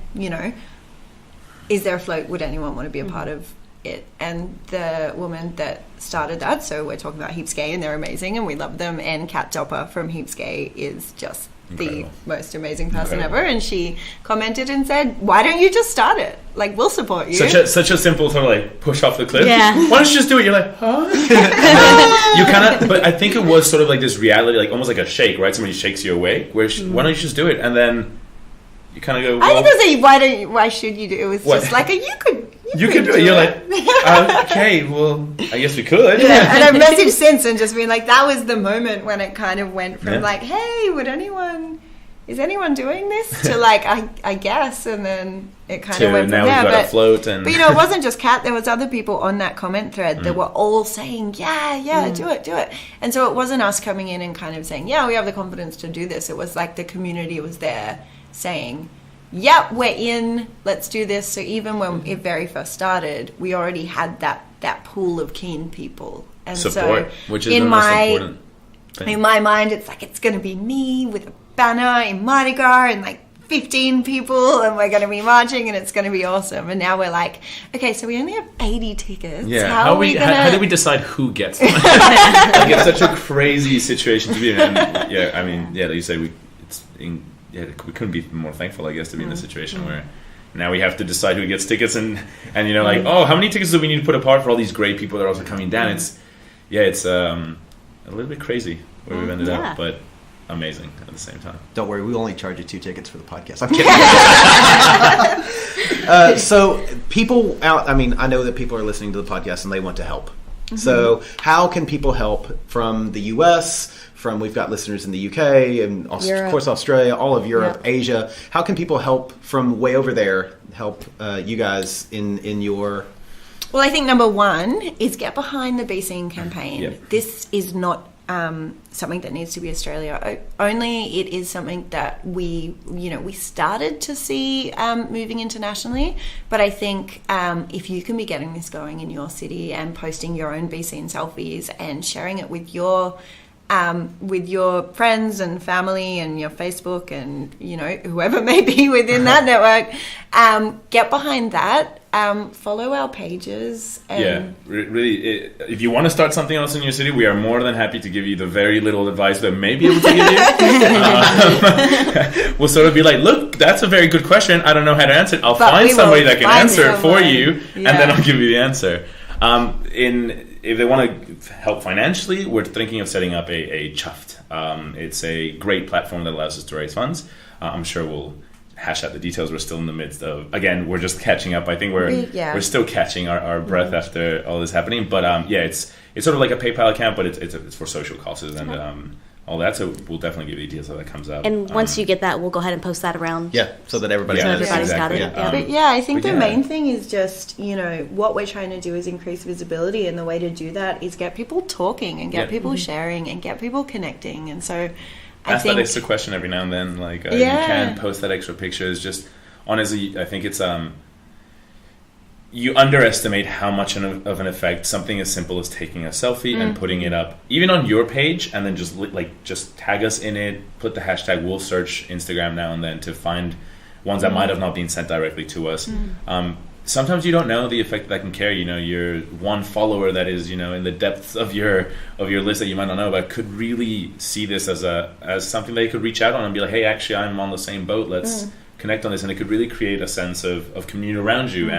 is there a float? Would anyone want to be a part of it? And the woman that started that, so we're talking about Heaps Gay, and they're amazing, and we love them, and Kat Dopper from Heaps Gay is just the most amazing person ever, and she commented and said, why don't you just start it? Like, we'll support you. Such a simple sort of like push off the cliff. Yeah. Why don't you just do it? You're like, huh? You kind of, but I think it was sort of like this reality, like almost like a shake, right? Somebody shakes you awake, where why don't you just do it? And then you kind of go, well, I think it was why should you do it? It was just like you could do it. You're like, okay, well, I guess we could. Yeah, and I've messaged since and just been like, that was the moment when it kind of went from like, hey, is anyone doing this, to like, I guess, and then it kind of went from now there. We've got a float, and but it wasn't just Kat. There was other people on that comment thread that were all saying, do it. And so it wasn't us coming in and kind of saying, we have the confidence to do this. It was like the community was there saying, yep, we're in, let's do this. So even when it very first started, we already had that pool of keen people. And support, so which is the most important thing. In my mind, it's like, it's going to be me with a banner in Mardi Gras and like 15 people, and we're going to be marching, and it's going to be awesome. And now we're like, okay, so we only have 80 tickets. Yeah, how do we decide who gets them? Like, it's such a crazy situation to be in. And like you say, we couldn't be more thankful, I guess, to be in this situation where now we have to decide who gets tickets, and like, oh, how many tickets do we need to put apart for all these great people that are also coming down? It's a little bit crazy where we've ended up, but amazing at the same time. Don't worry, we only charge you 2 tickets for the podcast. I'm kidding. So people out, I know that people are listening to the podcast and they want to help. Mm-hmm. So how can people help from the U.S., we've got listeners in the UK and of course Australia, all of Europe, Asia. How can people help from way over there, help you guys in your Well, I think number one is get behind the Be Seen campaign. Yep. This is not something that needs to be Australia only. It is something that we started to see moving internationally. But I think if you can be getting this going in your city and posting your own Be Seen selfies and sharing it with your friends and family and your Facebook and whoever may be within that network, get behind that. Follow our pages. And really, if you want to start something else in your city, we are more than happy to give you the very little advice that may be able to give you. We'll sort of be like, look, that's a very good question. I don't know how to answer it. I'll find somebody that can answer it for you, and then I'll give you the answer. If they want to help financially, we're thinking of setting up a Chuffed. It's a great platform that allows us to raise funds. I'm sure we'll hash out the details. We're still in the midst of, again, we're just catching up. I think we're still catching our breath after all this happening. But it's sort of like a PayPal account, but it's for social causes and all that. So we'll definitely give you details how that comes out. And once you get that, we'll go ahead and post that around. Yeah, so that everybody knows. Everybody's got it. Yeah. I think the main thing is just, what we're trying to do is increase visibility, and the way to do that is get people talking and get people sharing and get people connecting. And so ask that extra question every now and then, like you can post that extra picture. It's just, honestly, I think it's you underestimate how much of an effect something as simple as taking a selfie and putting it up, even on your page, and then just tag us in it, put the hashtag. We'll search Instagram now and then to find ones that might have not been sent directly to us. Sometimes you don't know the effect that can carry. Your one follower that is in the depths of your list that you might not know about could really see this as something they could reach out on and be like, hey, actually, I'm on the same boat. Let's connect on this, and it could really create a sense of community around you.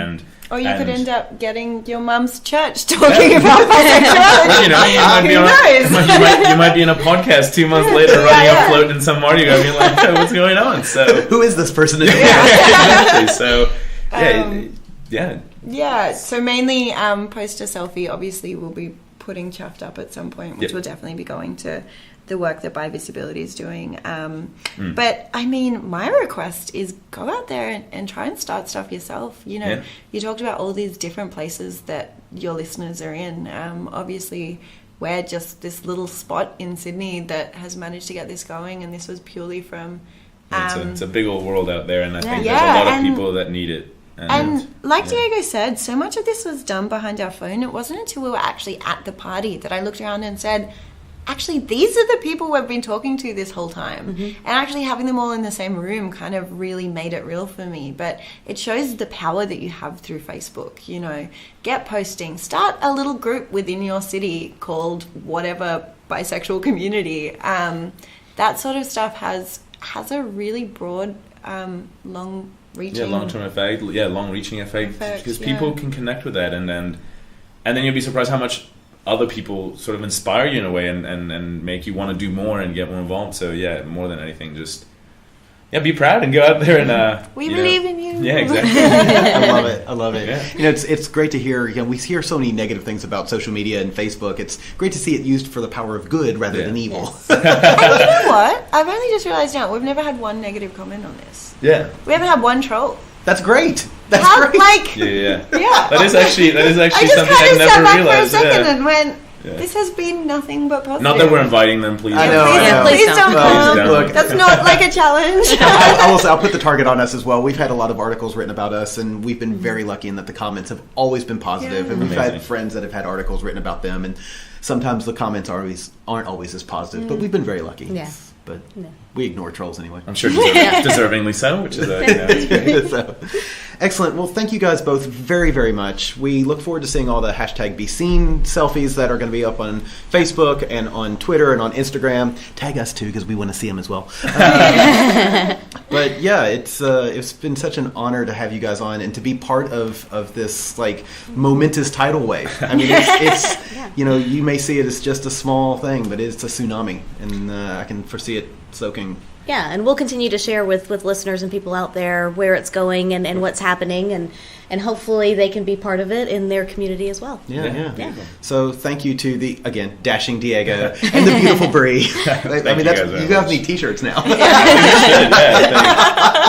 Or you could end up getting your mum's church talking about bisexuality. You might be in a podcast 2 months later running a float in some Mardi Gras being like, hey, what's going on? So who is this person? Exactly. So so mainly post a selfie. Obviously we'll be putting Chuffed up at some point, which will definitely be going to the work that By Visibility is doing. But I mean, my request is go out there and try and start stuff yourself. You talked about all these different places that your listeners are in. Obviously, we're just this little spot in Sydney that has managed to get this going, and this was purely from... it's a big old world out there, and I think there's a lot of people that need it. And like Diego said, so much of this was done behind our phone. It wasn't until we were actually at the party that I looked around and said, actually, these are the people we've been talking to this whole time. And actually having them all in the same room kind of really made it real for me. But it shows the power that you have through Facebook. Get posting. Start a little group within your city called whatever bisexual community. That sort of stuff has a really broad, long-term effect, long-reaching effect, because people can connect with that, and then you'll be surprised how much other people sort of inspire you in a way and make you want to do more and get more involved. So more than anything, just be proud and go out there and we believe in you. Yeah, exactly. I love it. Yeah. It's great to hear. We hear so many negative things about social media and Facebook. It's great to see it used for the power of good rather than evil. Yes. And you know what? I've only just realized now we've never had one negative comment on this. Yeah, we haven't had one troll. That's great. Great. Yeah. That is actually something I never realized. I just kind of sat back for a second and went, this has been nothing but positive. Not that we're inviting them, please. I know. Please don't come. Look, that's not like a challenge. I'll put the target on us as well. We've had a lot of articles written about us, and we've been very lucky in that the comments have always been positive. And we've had friends that have had articles written about them, and sometimes the comments aren't always as positive, but we've been very lucky. Yes. But we ignore trolls anyway. I'm sure deservingly so, which is so, excellent. Well, thank you guys both very, very much. We look forward to seeing all the hashtag Be Seen selfies that are going to be up on Facebook and on Twitter and on Instagram. Tag us too, because we want to see them as well. But it's been such an honor to have you guys on and to be part of this momentous tidal wave. I mean, it's you may see it as just a small thing, but it's a tsunami, and I can foresee it soaking Yeah, and we'll continue to share with listeners and people out there where it's going and what's happening, and hopefully they can be part of it in their community as well. Yeah. So thank you to the, again, dashing Diego and the beautiful Bree. I mean, you guys need T-shirts now.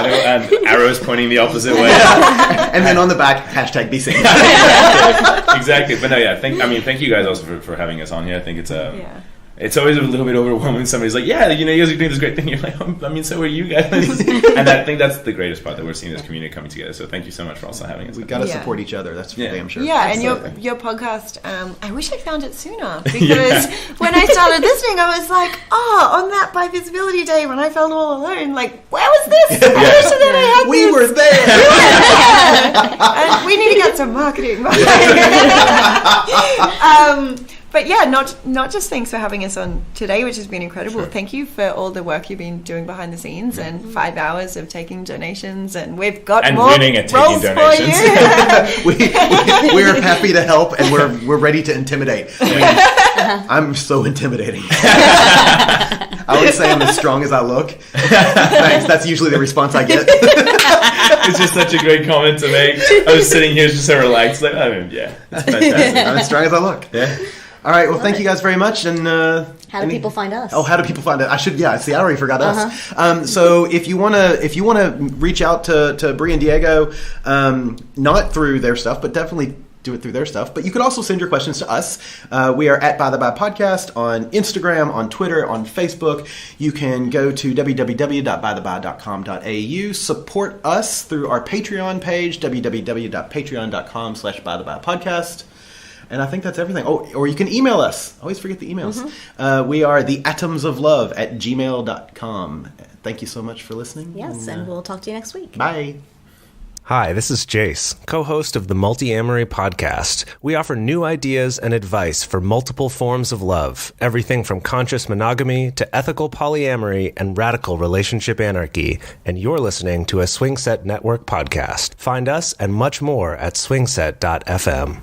And arrows pointing the opposite way. And then on the back, hashtag be seen. Exactly. But no, yeah, thank you guys also for having us on here. I think it's it's always a little bit overwhelming when somebody's like, yeah, you guys are doing this great thing. You're like, I mean, so are you guys. And I think that's the greatest part, that we're seeing this community coming together. So thank you so much for also having us. We've got to support each other. That's for damn sure. Yeah, absolutely. And your podcast, I wish I found it sooner, because when I started listening, I was like, on that By Visibility Day when I felt all alone, like, where was this? I wish that I had we this. were there. And we need to get some marketing. But yeah, not just thanks for having us on today, which has been incredible. Sure. Thank you for all the work you've been doing behind the scenes, and 5 hours of taking donations, and we've got and more winning at taking donations. We're happy to help, and we're ready to intimidate. I'm so intimidating. I would say I'm as strong as I look. Thanks. That's usually the response I get. It's just such a great comment to make. I was sitting here just so relaxed, like, it's fantastic. I'm as strong as I look. Yeah. All right. Well, thank you guys very much. And how do people find us? Oh, how do people find it? I should. Yeah. See, I already forgot us. So if you wanna reach out to Bree and Diego, not through their stuff, but definitely do it through their stuff. But you could also send your questions to us. We are at By the By Podcast on Instagram, on Twitter, on Facebook. You can go to www.bytheby.com.au. Support us through our Patreon page, www.patreon.com/bythebybpodcast. And I think that's everything. Oh, or you can email us. Always forget the emails. We are theatomsoflove@gmail.com. Thank you so much for listening. Yes, and we'll talk to you next week. Bye. Hi, this is Jace, co-host of the Multi-Amory podcast. We offer new ideas and advice for multiple forms of love, everything from conscious monogamy to ethical polyamory and radical relationship anarchy. And you're listening to a Swingset Network podcast. Find us and much more at swingset.fm.